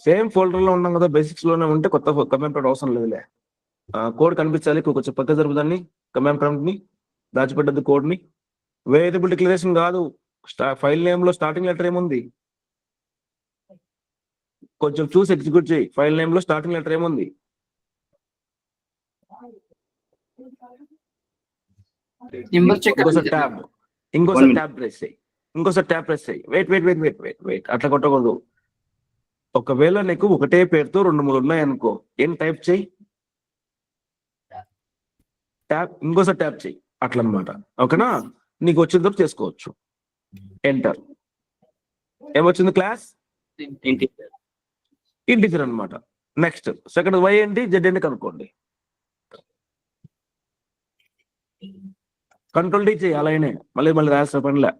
సేమ్ ఫోల్డర్ లో ఉన్నాం కదా, బేసిక్స్ లోనే ఉంటే కొత్త కమాండ్ ప్రాంప్ట్ అవసరం లేదులే. కోడ్ కనిపించాలి, కొంచెం పక్క జరుపుదాన్ని, కమాండ్ ప్రాంప్ట్ ని దాచిపెట్టద్దు కోడ్ ని. వేరియబుల్ డిక్లరేషన్ కాదు, ఫైల్ నేమ్ లో స్టార్టింగ్ లెటర్ ఏముంది కొంచెం చూసి ఎగ్జిక్యూట్ చేయి. ఫైల్ నేమ్ లో స్టార్టింగ్ లెటర్ ఏముంది? ఇంకోసారి ట్యాబ్ ప్రెస్ చేయి. వెయిట్ అట్లా కొట్టకూడదు. ఒకవేళ నీకు ఒకటే పేరుతో 2-3 ఉన్నాయనుకో, ఏం టైప్ చేయి, ట్యాబ్, ఇంకోసారి ట్యాబ్ చేయి, అట్లా అనమాట. ఓకేనా, నీకు వచ్చిన తర్వాత చేసుకోవచ్చు. ఎంటర్. ఏమొచ్చింది? క్లాస్ ఇంటిజర్ అనమాట. నెక్స్ట్ సెకండ్ వై ఏంటి, జెడ్ ఏంటి కనుక్కోండి. కంట్రోల్ డి చేయి, ఆ లైనే మళ్ళీ రాసిన పనిలే.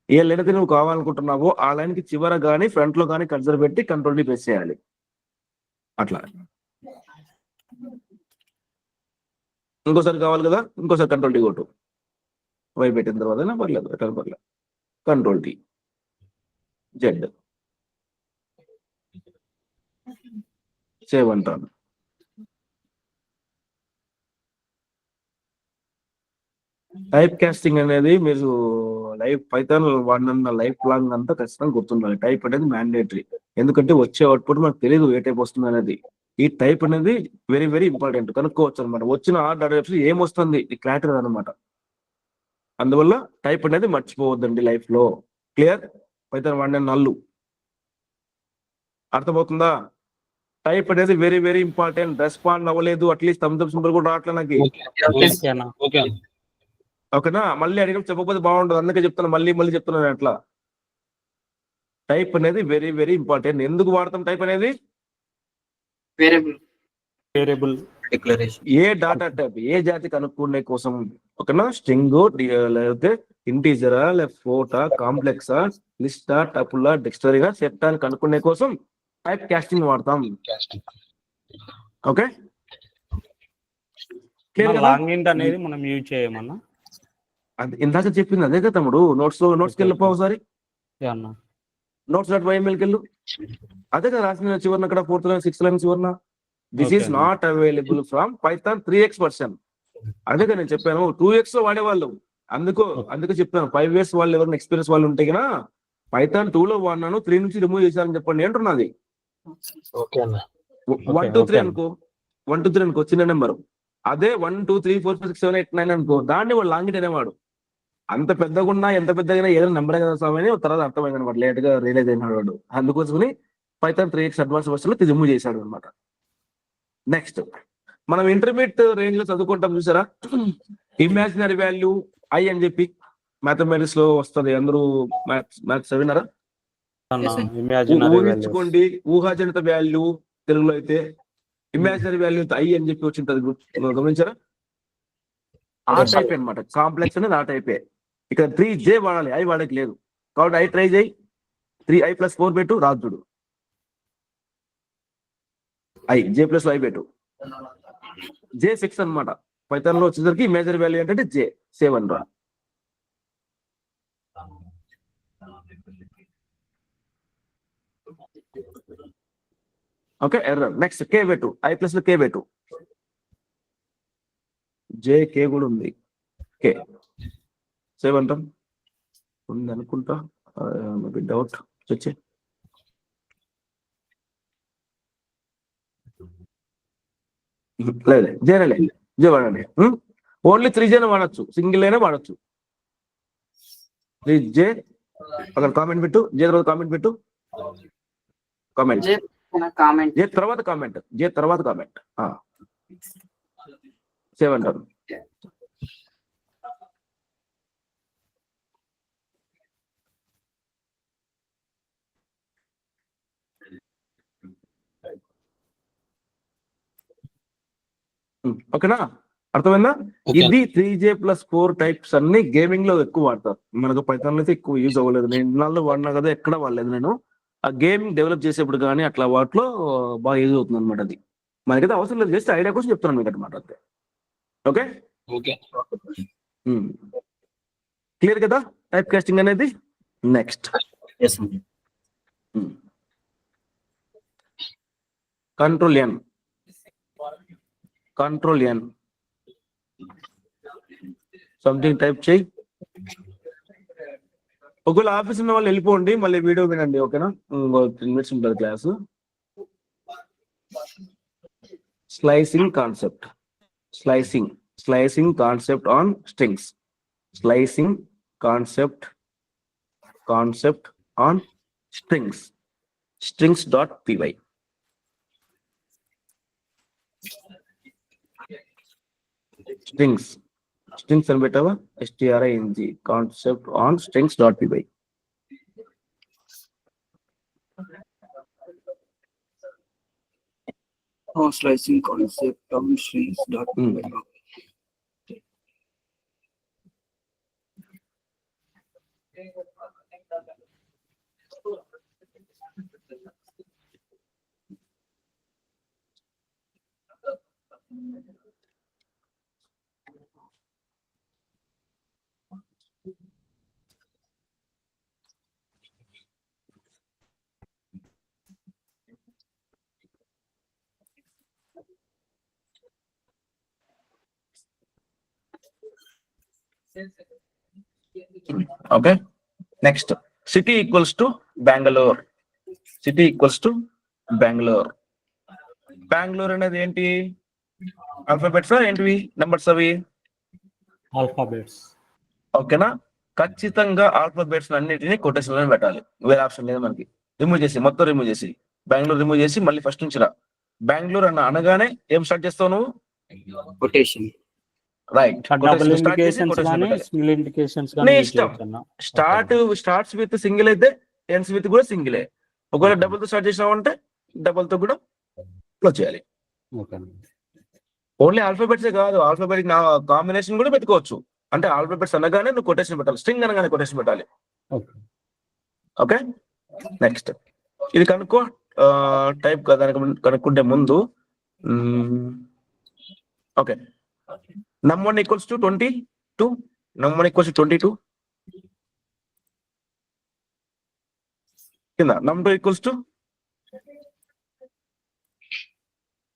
ఏ లైన్ అయితే నువ్వు కావాలనుకుంటున్నావో ఆ లైన్ కి చివర గానీ ఫ్రంట్ లో గానీ కర్సర్ పెట్టి కంట్రోల్ డి ప్రెస్ చేయాలి. అట్లా ఇంకోసారి కావాలి కదా, ఇంకోసారి కంట్రోల్ డి కొట్టు. వై పెట్టిన తర్వాత పర్లేదు, ఎట్లా పర్లేదు. కంట్రోల్ టీ, జెడ్, సేవ్ అంటాను. టైప్ కాస్టింగ్ అనేది మీరు లైఫ్ పైథాన్ వాడిన లైఫ్ లాంగ్ అంతా ఖచ్చితంగా గుర్తుండాలి. టైప్ అనేది మ్యాండేటరీ, ఎందుకంటే వచ్చే అవుట్పుట్ మనకు తెలియదు ఏ టైప్ వస్తుంది అనేది. ఈ టైప్ అనేది వెరీ వెరీ ఇంపార్టెంట్, కనుక్కోవచ్చు అనమాట. వచ్చిన ఆర్డర్ ఏమొస్తుంది ఈ క్లారిటీ అనమాట. అందువల్ల టైప్ అనేది మర్చిపోవద్దండి లైఫ్ లో. క్లియర్? పైథాన్ వాడిన నల్లు అర్థమవుతుందా? టైప్ అనేది వెరీ వెరీ ఇంపార్టెంట్. రెస్పాండ్ అవ్వలేదు, అట్లీస్ట్ థమ్స్ అప్ సింబల్ కూడా రావట్లే నాకు. ఓకే అన్న. ఓకేనా? మళ్ళీ అడిగి చెప్పకపోతే బాగుండదు, అందుకే చెప్తాను, మళ్ళీ చెప్తున్నాను. అట్లా టైప్ అనేది వెరీ వెరీ ఇంపార్టెంట్. ఎందుకు వాడతాం టైప్ అనేది? Variable declaration. ఏ డాటా టైప్, ఏ జాతి కనుక్కునే కోసం. ఓకేనా? స్ట్రింగ్, లేకపోతే ఇంటీజరా, లేకపోతే ఫ్లోటా, కాంప్లెక్సా, లిస్టా, టపులా, డిక్షనరీగా, సెట్ అని కనుక్కునే కోసం టైప్ కాస్టింగ్ వాడతాం. ఓకే, క్లియర్ కదా? లాంగ్ ఇంట్ అనేది మనం యూజ్ చేయమన్నా. అది ఇందాక చెప్పింది అదే కదా తమ్ముడు. నోట్స్కి వెళ్ళిపో ఒకసారి, అన్న notes.ymlకి వెళ్ళు. అదే కదా రాసిన చివరిన అక్కడ 4th లైన్ 6th లైన్ చివరిన. This is not available from Python 3x version. అదే కదా నేను చెప్పాను, 2x వాడేవాళ్ళు. అందుకే చెప్తాను, 5 years వాళ్ళు ఎవరైనా ఎక్స్పీరియన్స్ వాళ్ళు ఉంటే కదా పైథాన్ 2 లో వాడినాను, 3 నుంచి రిమూవ్ చేశారని చెప్పండి అంటున్నది. 1 2 3 అనుకో, 1 2 3 అనుకో చిన్న నెంబర్. అదే 1 2 3 4 5 6 7 8 9 అనుకో, దాన్ని వాడు లాంగ్ ఇట్ అనేవాడు. అంత పెద్దగా ఉన్నా ఎంత పెద్దగా ఏదైనా నెంబర్ కదా స్వామి తర్వాత అర్థమైంది అనమాట, లేట్ గా రియలైజ్ అయినాడు వాడు. అందుకోసమని పైథాన్ 3x అడ్వాన్స్ వర్షన్ లో రిమూవ్ చేశాడు అనమాట. నెక్స్ట్ మనం ఇంటర్మీడియట్ రేంజ్ లో చదువుకుంటాం చూసారా, ఇమాజినరీ వాల్యూ ఐ అని చెప్పి మ్యాథమెటిక్స్ లో వస్తుంది. అందరూ మ్యాథ్స్ చదివినారా? ఊహించుకోండి, ఊహాజనిత వాల్యూ తెలుగులో అయితే ఇమాజినరీ వాల్యూ ఐ అని చెప్పి వచ్చింటది, గమనించారా? ఆ టైప్ అనమాట, కాంప్లెక్స్ అనేది ఆ టైపే. ఇక్కడ 3J వాడాలి, ఐ వాడకి లేదు. కాబట్టి ఐ ట్రై చేయి, 3i + 4 పెట్టు, రాజుడు ఐ, J + I పెట్టు, J ఫిక్స్ అనమాట. పైథాన్ లో వచ్చేసరికి ఇమాజినరీ వాల్యూ ఏంటంటే J, సేవ్ అని రా. Okay, error. నెక్స్ట్ K పెట్టు, I + లో K పెట్టు, JK కూడా ఉంది, K సేవ్ అంటాం. ఉంది అనుకుంటా, డౌట్ వచ్చే. లేదు, జేనే జే వాడండి. ఓన్లీ 3J వాడచ్చు, సింగిల్ అయినా వాడచ్చు. 3J అక్కడ కామెంట్ పెట్టు, J తర్వాత కామెంట్ పెట్టు, కామెంట్ J తర్వాత కామెంట్ సేవ్ అంటారు. ఓకేనా? అర్థమైందా? ఇది 3J + 4 టైప్స్ అన్ని గేమింగ్ లో ఎక్కువ వాడతారు. మనకు పైథాన్ అయితే ఎక్కువ యూజ్ అవ్వలేదు, నేను ఇన్నాళ్ళు వాడినా కదా, ఎక్కడ వాడలేదు నేను. ఆ గేమింగ్ డెవలప్ చేసేప్పుడు కానీ అట్లా వాటిలో బాగా యూజ్ అవుతుంది అనమాట. అది మనకైతే అవసరం లేదు, జస్ట్ ఐడియా కోసం చెప్తున్నాను మీకు అనమాట అంతే. ఓకే, క్లియర్ కదా టైప్ కాస్టింగ్ అనేది? Next control N something type చేయి. ఒకవేళ ఆఫీస్ ఉన్న వాళ్ళు వెళ్ళిపోండి, మళ్ళీ వీడియో వినండి. ఓకేనా? 10 minutes ఉంటుంది class. Slicing concept on strings. Slicing concept on strings. strings.py. Strings అని పెట్టావా? string concept on strings.py. Slicing concept on strings.py. Okay, next city equals to Bengaluru. City equals to Bengaluru. Bengaluru అనేది ఏంటి? ఆల్ఫాబెట్స్ ఏంటివి? నెంబర్స్ అవి? Alphabets. ఓకేనా? ఖచ్చితంగా alphabets అన్నిటిని quotation లో పెట్టాలి, వేరే ఆప్షన్ లేదు మనకి. రిమూవ్ చేసి, మొత్తం రిమూవ్ చేసి, బెంగళూరు రిమూవ్ చేసి మళ్ళీ ఫస్ట్ నుంచి రా. బెంగళూరు అనగానే ఏం స్టార్ట్ చేస్తావు నువ్వు? కొటేషన్. రైట్. డబుల్ ఇండికేషన్స్ కానీ సింగిల్ ఇండికేషన్స్ నీ కానీ ఇష్టం. స్టార్ట్స్ విత్ సింగిల్ అయితే ఎండ్స్ విత్ కూడా సింగిలే. ఒకవేళ డబుల్ తో స్టార్ట్ చేసినావంటే డబుల్ తో కూడా క్లోజ్ చేయాలి. ఓకే. ఓన్లీ ఆల్ఫాబెట్స్ కాదు, ఆల్ఫాబెట్ కాంబినేషన్ కూడా పెట్టుకోవచ్చు. అంటే ఆల్ఫాబెట్స్ అనగానే నువ్వు కొటేషన్ పెట్టాలి, స్ట్రింగ్ అనగానే కొటేషన్ పెట్టాలి. ఓకే. ఓకే, నెక్స్ట్ ఇది కనుక్కో. టైప్ దానికి కనుక్కుంటే ముందు okay, num one equals to 22. Num one equals to 22 కింద. నమ్2 ఈక్వల్స్ టు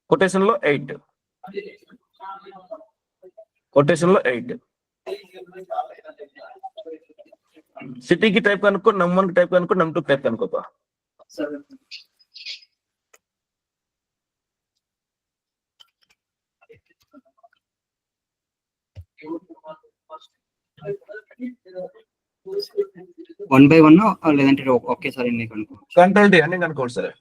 కొటేషన్ లో 8. కొటేషన్ లో 8. సిటీకి టైప్ కనుక్కో, నమ్1 కి టైప్ కనుక్కో, నమ్2 కి టైప్ కనుక్కో. వన్ బై వన్ లేదంటే ఒకేసారి కనుక్కో. కంట్రోల్ డి అన్ని కనుక్కోండి సరే.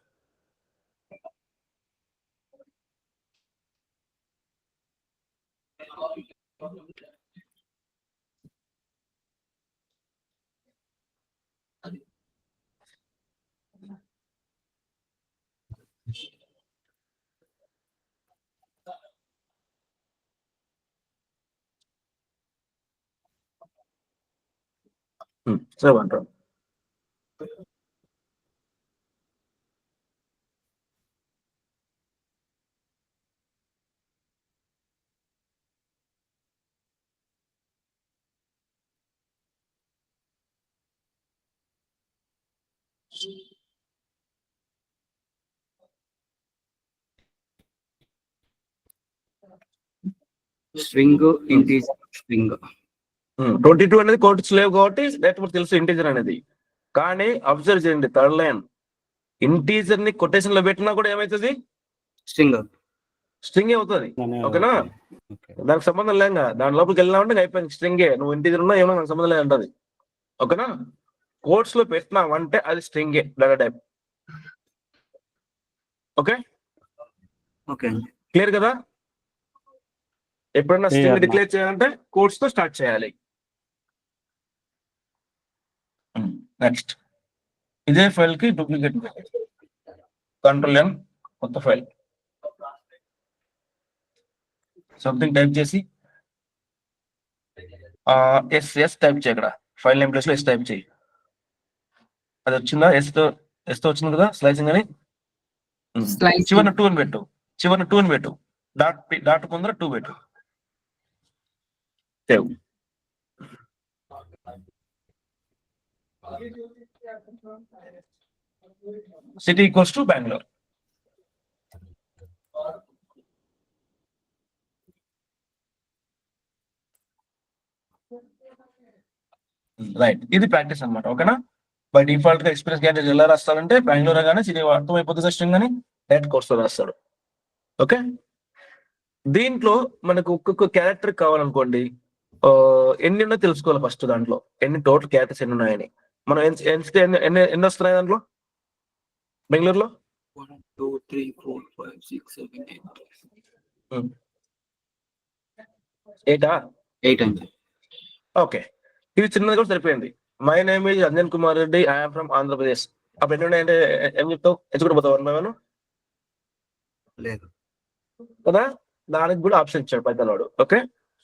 సరే అంటారు. String, integer, string. 22 అనేది కోట్స్ లేవు కాబట్టి లేకపోతే తెలుసు ఇంటీజర్ అనేది. కానీ అబ్జర్వ్ చేయండి, థర్డ్ లైన్ ఇంటీజర్ ని కొటేషన్ లో పెట్టినా కూడా ఏమవుతుంది? స్ట్రింగ్. స్ట్రింగ్ అవుతుంది. ఓకేనా? దానికి సంబంధం లేక దాని లోపలికి వెళ్ళినా అయిపోయింది, స్ట్రింగే. నువ్వు ఇంటీజర్ ఉన్నా ఏమన్నా నాకు సంబంధం లేదంటది. ఓకేనా? కోట్స్ లో పెట్టినావంటే అది స్ట్రింగే, data type. Okay, okay, clear కదా? ఎప్పుడైనా స్ట్రింగ్ డిక్లేర్ చేయాలంటే కోట్స్ తో స్టార్ట్ చేయాలి. నెక్స్ట్ ఇదే ఫైల్ కి డూప్లికేట్ కంట్రోల్ ఎన్, కొత్త ఫైల్ సంథింగ్ టైప్ చేసి ఎస్ టైప్ చేయి. ఇక్కడ ఫైల్ నేమ్ ప్లేస్ లో ఎస్ టైప్ చేయి. అది వచ్చిందా? ఎస్ తో వచ్చింది కదా స్లైసింగ్ అని. చివరిన 2 అని పెట్టు, చివరిన 2 అని పెట్టు, డాట్ ముందర 2 పెట్టు. Save. City equals to Bengaluru. Right, ఇది ప్రాక్టీస్ అనమాట. ఓకేనా? బై డిఫాల్ట్ గా ఎక్స్పీరియన్స్ క్యాండిడేట్ ఎలా రాస్తాడంటే బెంగళూరు కానీ సిటీ అర్థమైపోతుంది స్ట్రింగ్ అని డైరెక్ట్ కోర్స్ లో రాస్తాడు. ఓకే, దీంట్లో మనకు ఒక్కొక్క క్యారెక్టర్ కావాలనుకోండి, ఎన్ని ఉన్నా తెలుసుకోవాలి ఫస్ట్. దాంట్లో ఎన్ని టోటల్ క్యారెక్టర్స్ ఎన్ని ఉన్నాయని. మనం ఎన్ని వస్తున్నాయి దాంట్లో బెంగళూరులో? 1 2 3 4 5 6 7 8 అండి. ఓకే, ఇది చిన్నది కూడా సరిపోయింది. My name is Anjan Kumar Reddy, I'm from Andhra Pradesh. అప్పుడు ఎన్ని ఉన్నాయంటే ఏం చెప్తావు? ఎంచుకుంటూ పోతావు 1 by 1? లేదు కదా? దానికి కూడా ఆప్షన్ ఇచ్చాడు పైథాన్ వాడు. ఓకే,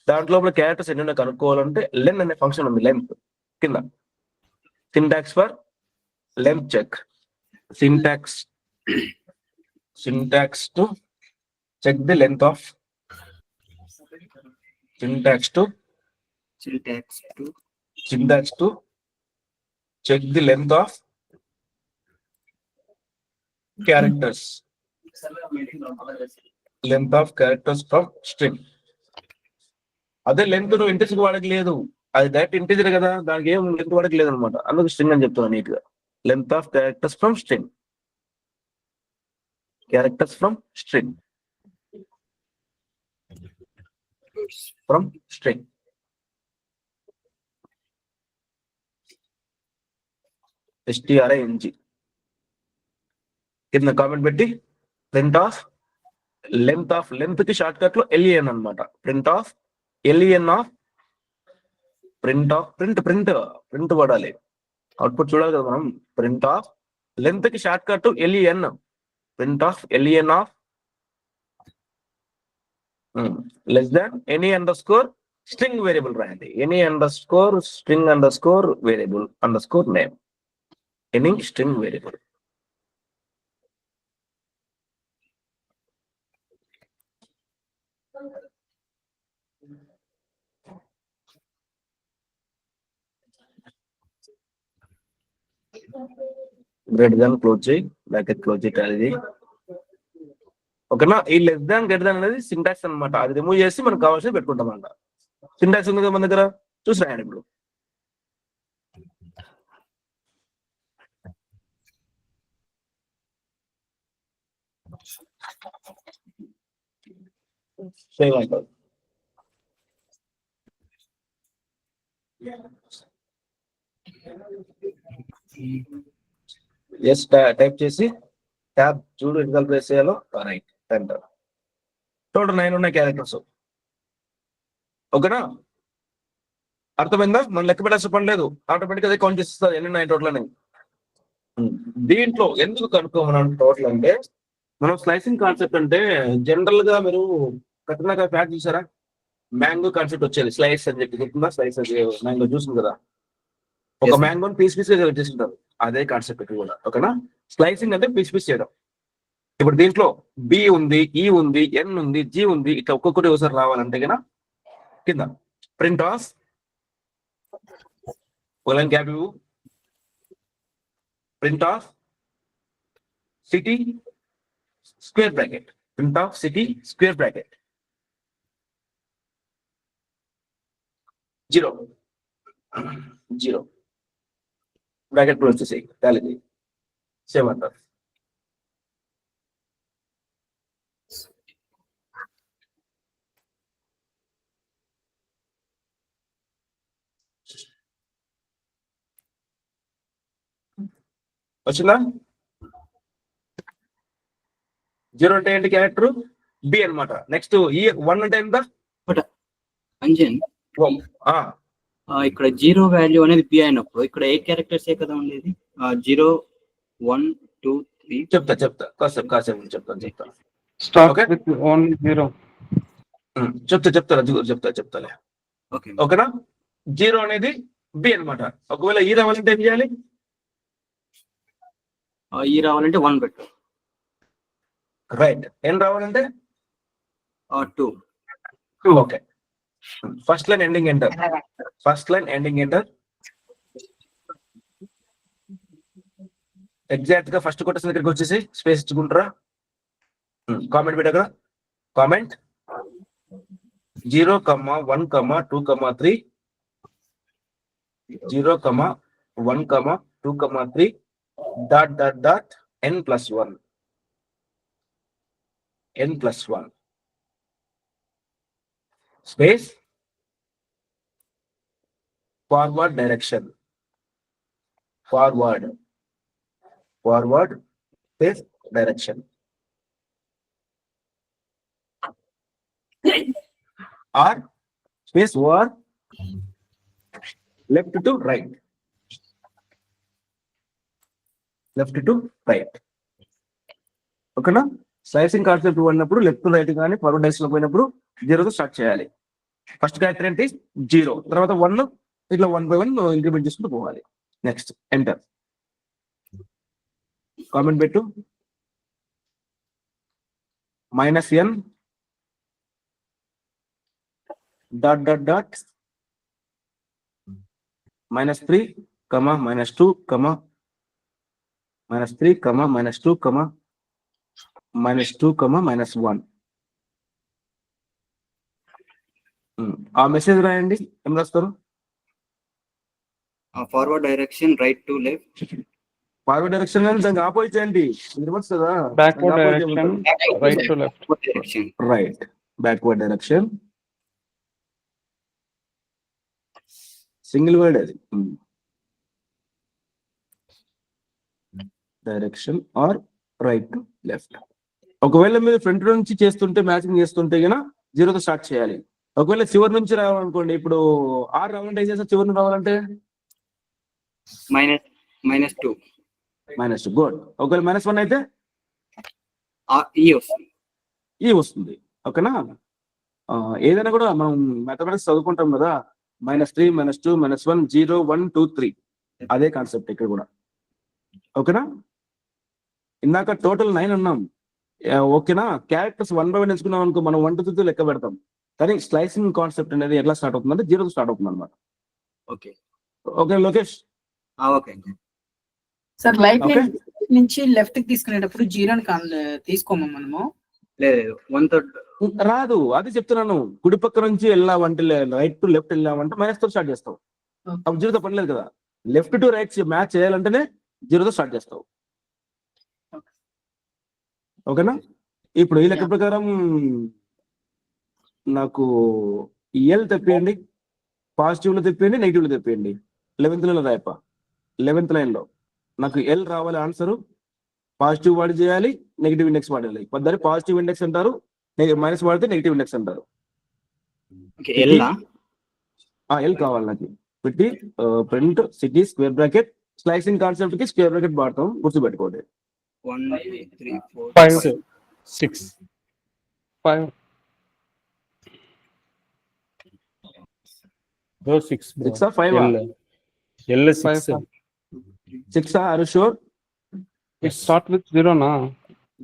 దాంట్లో క్యారెక్టర్స్ ఎన్ని ఉన్నాయి కనుక్కోవాలంటే లెన్ అనే ఫంక్షన్ ఉంది. లెంత్ కింద syntax for length check. Syntax to check the length of syntax to check the length of characters. Length of characters from string. అదే లెంత్ నువ్వు ఇంటెక్స్ వాడక లేదు, అది డైరెక్ట్ ఇంటీజర్ కదా, దానికి ఏం లెంత్ వరకు లేదనమాట, అందుకు స్ట్రింగ్ అని చెప్తున్నాను నీట్ గా. Length of characters from string, characters from string, from string. string కింద కామెంట్ పెట్టి ప్రింట్ ఆఫ్ లెంత్ కి షార్ట్ కట్ లో LEN అన్నమాట. Print of LEN of print పడాలి, అవుట్పుట్ చూడాలి కదా మనం. ప్రింట్ ఆఫ్ లెంత్ కి short cut LEN, print of LEN of less than any underscore string variable రాయండి. Any underscore string underscore variable underscore name, any string variable. Greater than close చేయి, bracket close చేయాలి. ఓకేనా? ఈ less than greater than అనేది syntax అన్నమాట. అది remove చేసి మనకు కావాల్సింది పెట్టుకుంటాం అంట. సింటాక్స్ ఉంది కదా మన దగ్గర, చూసి రాయండి ఇప్పుడు. సేవ్ అంటారు. ఎస్ టైప్ చేసి ట్యాబ్ చూడు ఎన్ని ప్రెస్ చేయాలో, రైట్ ఎంటర్. టోటల్ 9 ఉన్నాయి క్యారెక్టర్స్. ఓకేనా? అర్థమైందా? మనం లెక్క పెట్టాల్సిన పని లేదు, ఆటోమేటిక్ అదే కౌంట్ చేస్తుంది ఎన్ని ఉన్నాయి టోటల్ అని. దీంట్లో ఎందుకు కనుక్కోమన్నాను టోటల్ అంటే, మనం స్లైసింగ్ కాన్సెప్ట్ అంటే జనరల్ గా మీరు కఠినంగా ఫ్యాక్ట్ చూసారా, మ్యాంగో కాన్సెప్ట్ వచ్చేది స్లైస్ అని చెప్పి గుర్తుందా? స్లైస్ అది మ్యాంగో చూసింది కదా, ఒక Yes, మ్యాంగోని పీస్ గా చేస్తుంటారు, అదే కాన్సెప్ట్ ఇక్కడ కూడా. ఓకేనా? స్లైసింగ్ అంటే పీస్ చేయడం. ఇప్పుడు దీంట్లో B ఉంది, E ఉంది, N ఉంది, G ఉంది, ఇట్లా ఒక్కొక్కటి ఒకసారి రావాలంటే కన్నా కింద print of gap, print of city square bracket, print of city square bracket 0 bracket close చేసేయి, టాలీ సేవ్ అంటారు. వచ్చిందా? 0 అంటే ఏంటి? క్యారెక్టర్ B అన్నమాట. నెక్స్ట్ E1 అంటే ఎంత? అంజన్ ఇక్కడ 0 వాల్యూ అనేది B అయినప్పుడు ఇక్కడ 8 క్యారెక్టర్స్ కదా ఉండేది. 0 1 2 3 చెప్తా కాసేపు చెప్తా. Start Okay. with only 0. చెప్తాలే. ఓకే. ఓకేనా? 0 అనేది B అన్నమాట. ఒకవేళ E రావాలంటే ఏం చేయాలి? ఈ రావాలంటే 1 పెట్టు. రైట్. N రావాలంటే 2. Okay. First line ending enter. Exact గా ఫస్ట్ కొట్టేసిన దగ్గరికి వచ్చేసి స్పేస్ ఇచ్చుకుంటారా? కామెంట్ పెట్టగా comment 0, 1, 2, 3 0, 1, 2, 3 dot n+1 space forward direction, forward space direction, or space O R left to right. ఓకేనా? స్లైసింగ్ కాన్సెప్ట్ వాడినప్పుడు లెఫ్ట్ టు రైట్ కానీ ఫార్వర్డ్ డైరెక్షన్ లో పోయినప్పుడు 0తో స్టార్ట్ చేయాలి. ఫస్ట్ క్యారెక్టర్ ఏంటి? 0, తర్వాత 1, ఇట్లా 1 by 1 ఇంక్రిమెంట్ చేసుకుంటూ పోవాలి. Next enter. కామెంట్ పెట్టు -n డాట్ -3, -2, -3, -2, -1. ఆ మెసేజ్ రాయండి. ఏం రాస్తారు? Forward direction, right to left, forward direction కానీ దానికి ఆపోజిట్ ఏంటి? రివర్స్ కదా. Backward direction, right to left. Direction. Right. Backward direction. Single word అది. Direction or right to left. ఒకవేళ మీరు ఫ్రంట్ నుంచి చేస్తుంటే మ్యాచింగ్ చేస్తుంటే గన 0తో స్టార్ట్ చేయాలి. ఒకవేళ చివరి నుంచి రావాలనుకోండి, ఇప్పుడు ఆర్ రావాలంటే ఏం చేస్తారు? చివరి నుంచి రావాలంటే -2 -2. గుడ్. ఒకవేళ -1 అయితే ఈ వస్తుంది. ఈ వస్తుంది. ఓకేనా? ఏదైనా కూడా మనం మ్యాథమెటిక్స్ చదువుకుంటాం కదా, -3 -2 -1 0 1 2 3. అదే కాన్సెప్ట్ ఇక్కడ కూడా. ఓకేనా? ఇందాక టోటల్ 9 అన్నాం. ఓకేనా? క్యారెక్టర్స్ 1 by 1 ఎంచుకున్నాం అనుకో, మనం 1 to 3 లెక్క పెడతాం. కానీ స్లైసింగ్ కాన్సెప్ట్ అనేది ఎట్లా స్టార్ట్ అవుతుంది అంటే 0తో స్టార్ట్ అవుతుంది అనమాట. Okay okay Lokesh? Okay. Sir light Okay. నుంచి లెఫ్ట్ కి తీసుకునేటప్పుడు 0ని తీసుకోమా మనము? లేదు 1/3. రాదు, అది చెప్తున్నాను. కుడి పక్క నుంచి వెళ్ళామంటే, రైట్ టు లెఫ్ట్ వెళ్ళామంటే -తో స్టార్ట్ చేస్తావు. అప్పుడు 0తో పని లేదు కదా. లెఫ్ట్ టు రైట్ మ్యాచ్ చేయాలంటేనే 0తో స్టార్ట్ చేస్తావు. ఓకేనా? ఇప్పుడు ఈ లెక్క ప్రకారం నాకు ఎల్ తెప్పియండి, పాజిటివ్ లో తెప్పియండి, నెగిటివ్ లో తెప్పియండి. 11th line Rayappa. 11th line లో నాకు ఎల్ రావాలి ఆన్సర్. పాజిటివ్ వాడి చేయాలి, నెగిటివ్ ఇండెక్స్ వాడాలి. దాన్ని పాజిటివ్ ఇండెక్స్ అంటారు, మైనస్ వాడితే నెగిటివ్ ఇండెక్స్ అంటారు. ఎల్ కావాలి నాకు. పెట్టి print city square bracket, slicing concept కి స్క్వేర్ బ్రాకెట్ వాడతాం, గుర్తుపెట్టుకోండి. 1 2 3 4 5 6 5 6 6 or 5? L 6 6 are sure? it start with 0 na.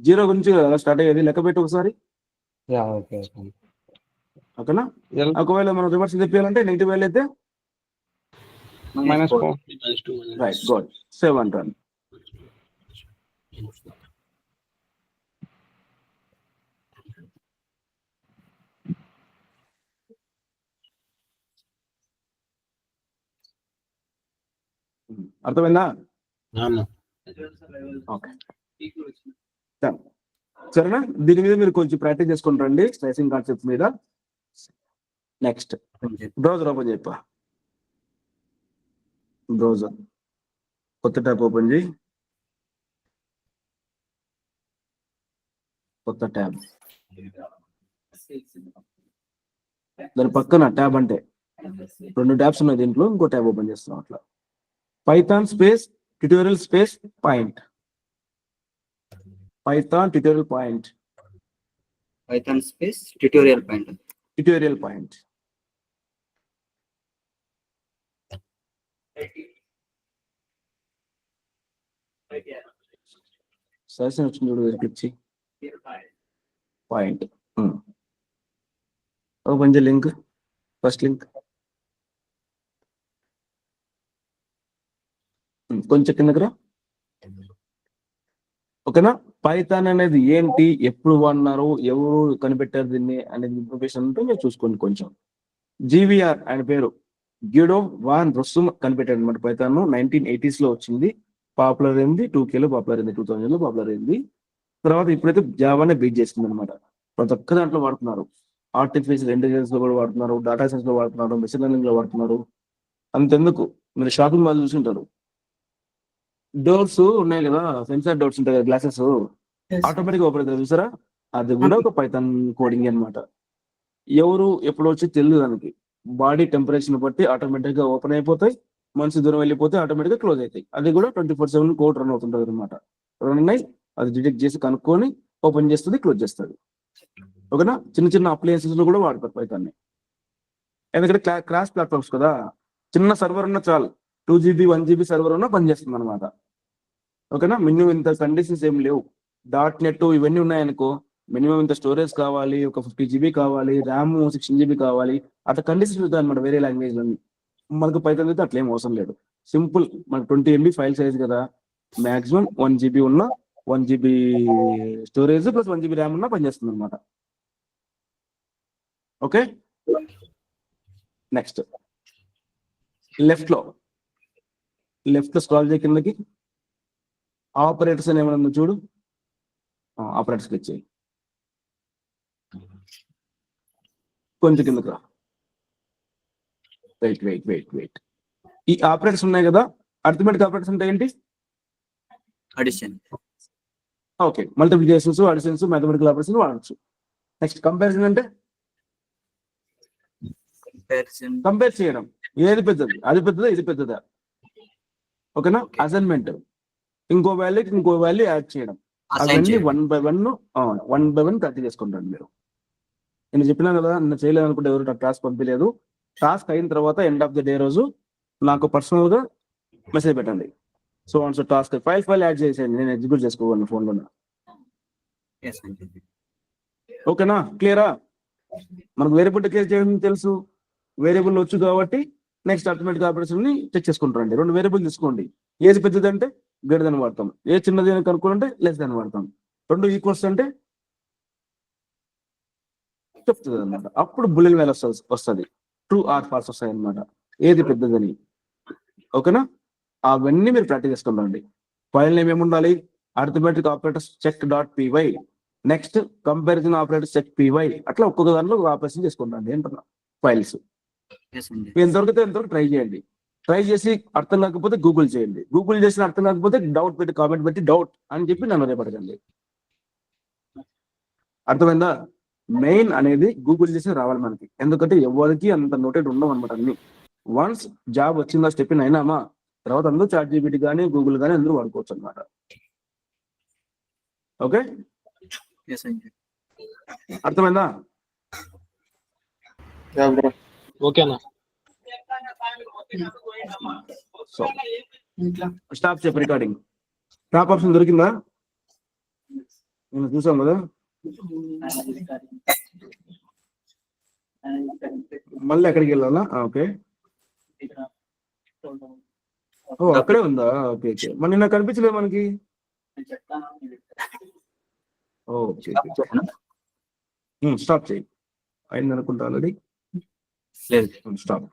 0 గురించి స్టార్ట్ అయ్యేది. లెక్క పెట్టి ఒకసారి. Okay. ఓకేనా? L ఒకవేళ మనం రివర్స్ తెప్పియాలంటే నెగిటివ్ వాల్యూ అయితే -4. రైట్. గుడ్. 7 రన్. అర్థమైందా? ఓకే. సరేనా? దీని మీద మీరు కొంచెం ప్రాక్టీస్ చేసుకుని రండి, స్లైసింగ్ కాన్సెప్ట్ మీద. నెక్స్ట్ బ్రౌజర్ ఓపెన్ చెప్ప. బ్రౌజర్ కొత్త ట్యాబ్ ఓపెన్ చేయి. కొత్త ట్యాబ్. దాని పక్కన ట్యాబ్ అంటే 2 ట్యాబ్స్ ఉన్నాయి దీంట్లో. ఇంకో ట్యాబ్ ఓపెన్ చేస్తున్నాం అట్లా. Python space tutorial space point. Python tutorial point. Python space tutorial point. Tutorial point. Suggestion వచ్చింది చూడు, క్లిక్ చేయి. పాయింట్ ఓపెన్ చేయి. లింక్, ఫస్ట్ లింక్ కొంచెం కిందకి రా. ఓకేనా? పైథాన్ అనేది ఏంటి, ఎప్పుడు వాడినారు, ఎవరు కనిపెట్టారు దీన్ని అనేది ఇన్ఫర్మేషన్ ఉంటే మీరు చూసుకోండి కొంచెం. జీవీఆర్ ఆయన పేరు గ్యూడో వాన్ రొస్సుమ్ కనిపెట్టాడు అనమాట. పైథాన్ 1980s లో వచ్చింది. పాపులర్ అయింది. 2Kలో పాపులర్ అయింది, 2000లో పాపులర్ అయింది. తర్వాత ఇప్పుడైతే జావానే బీట్ చేస్తుంది అనమాట. ప్రతి ఒక్క దాంట్లో వాడుతున్నారు. ఆర్టిఫిషియల్ ఇంటెలిజెన్స్ లో కూడా వాడుతున్నారు, డేటా సైన్స్ లో వాడుతున్నారు, మెషిన్ లెర్నింగ్ లో వాడుతున్నారు. అంతెందుకు, మీరు షాపింగ్ మాల్ చూసుంటారు, డోర్స్ ఉన్నాయి కదా, సెన్సార్ డోర్స్ ఉంటాయి కదా, గ్లాసెస్ ఆటోమేటిక్ ఓపెన్ అవుతుంది చూసారా? అది కూడా ఒక పైథాన్ కోడింగ్ అనమాట. ఎవరు ఎప్పుడు వచ్చి తెలియదు దానికి. బాడీ టెంపరేచర్ బట్టి ఆటోమేటిక్ గా ఓపెన్ అయిపోతాయి. మనిషి దూరం వెళ్ళిపోతే ఆటోమేటిక్ గా క్లోజ్ అవుతాయి. అది కూడా 24/7 కోడ్ రన్ అవుతుంటది అనమాట. రన్ అయి అది డిటెక్ట్ చేసి కనుక్కొని ఓపెన్ చేస్తుంది, క్లోజ్ చేస్తుంది. ఓకేనా? చిన్న చిన్న అప్లయన్సెస్ లో కూడా వాడతారు పైథాన్ని. ఎందుకంటే క్రాస్ ప్లాట్ఫామ్స్ కదా, చిన్న సర్వర్ ఉన్న చాలు, 2GB 1GB సర్వర్ ఉన్నా పనిచేస్తుంది అనమాట. ఓకేనా? మినిమం ఇంత కండిషన్స్ ఏం లేవు. .NET ఇవన్నీ ఉన్నాయనుకో, మినిమం ఇంత స్టోరేజ్ కావాలి, ఒక 50GB కావాలి, ర్యామ్ 16GB కావాలి, అట్లా కండిషన్స్ ఉంటాయి అనమాట వేరే లాంగ్వేజ్ లోని. మనకు పైథాన్ అయితే అట్లా ఏం అవసరం లేదు. సింపుల్, మనకు 20 MB ఫైల్ సైజ్ కదా, మాక్సిమం 1GB ఉన్న 1GB storage plus 1GB RAM ఉన్నా పనిచేస్తుంది అనమాట. ఓకే? నెక్స్ట్ లెఫ్ట్ లో లెఫ్ట్ స్క్రాల్ చేయి కిందకి, ఆపరేటర్స్ అని ఏమన్నా ఉందో చూడు, ఆపరేటర్స్ క్లిక్ చేయి, కొంచెం కిందకి రా. వెయిట్. ఈ ఆపరేటర్స్ ఉన్నాయి కదా, అర్థమెటిక్ ఆపరేటర్స్ అంటే ఏంటి? Addition. Okay, multiplications, additions, mathematical operations వాడచ్చు. నెక్స్ట్ కంపారిజన్ అంటే కంపారిజన్. కంపేర్ చేయడం, ఏది పెద్దది, అది పెద్దదా ఇది పెద్దదా, ఓకేనా? అసైన్మెంట్, ఇంకో వాల్యూ యాడ్ చేయడం, అవన్నీ వన్ బై వన్ ప్రాక్టీస్ చేసుకుంటారు మీరు. నేను చెప్పినా కదా, నేను చేయలేదు అనుకుంటే ఎవరు టాస్క్ పంపించలేదు. టాస్క్ అయిన తర్వాత ఎండ్ ఆఫ్ ది డే రోజు నాకు పర్సనల్ గా మెసేజ్ పెట్టండి. సో టాస్క్ ఫైల్ యాడ్ చేసేయండి, నేను ఎగ్జిక్యూట్ చేసుకోగలను ఫోన్లో. ఓకేనా? క్లియరా? మనకు వేరియబుల్ డిక్లేర్ చేయడం తెలుసు, వేరియబుల్ వచ్చు కాబట్టి నెక్స్ట్ ఆటోమేటిక్ ఆపరేషన్ ని చెక్ చేసుకుంటారండి. 2 వేరియబుల్ తీసుకోండి, ఏది పెద్దది అంటే గ్రేటర్ దాన్ వాడతాం, ఏ చిన్నది అని కనుక్కోవాలంటే లెస్ దాన్ వాడతాం. 2 ఈక్వల్స్ అంటే చెప్తుంది అనమాట. అప్పుడు బులియన్ వాల్యూ వస్తుంది, ట్రూ ఆర్ ఫాల్స్ వస్తాయి అనమాట, ఏది పెద్దదని. ఓకేనా? అవన్నీ మీరు ప్రాక్టీస్ చేసుకుంటారండి. ఫైల్ నేమ్ ఏముండాలి? Arithmetic operators check dot py, next comparison operators check py, అట్లా ఒక్కొక్క దాంట్లో ఆపరేషన్ చేసుకుంటాండి ఏంటన్నా ఫైల్స్. ఎంతవరకు ట్రై చేయండి. ట్రై చేసి అర్థం కాకపోతే గూగుల్ చేయండి, గూగుల్ చేసిన అర్థం కాకపోతే డౌట్ పెట్టి కామెంట్ పెట్టి డౌట్ అని చెప్పి నన్ను రేపడకండి. అర్థమైందా? మెయిన్ అనేది గూగుల్ చేసి రావాలి మనకి, ఎందుకంటే ఎవరికి అంత నోటెడ్ ఉండవు అనమాట అన్ని. వన్స్ జాబ్ వచ్చిందా స్టెప్ ఇన్ అయినామా, తర్వాత అందరూ ChatGPT కానీ గూగుల్ కానీ అందరూ వాడుకోవచ్చు అనమాట. ఓకే, అర్థమైందా? ఓకేనా? సో స్టాప్ చెప్పు రికార్డింగ్. టాప్ ఆప్షన్ దొరికిందా? నేను చూసాం కదా, మళ్ళీ ఎక్కడికి వెళ్ళాలా? ఓకే, ఓ అక్కడే ఉందా? ఓకే, మరి నిన్న కనిపించలేదు మనకి. ఓకే, స్టాప్ చేయి. అయింది అనుకుంటా ఆల్రెడీ. లేదు. స్టాప్.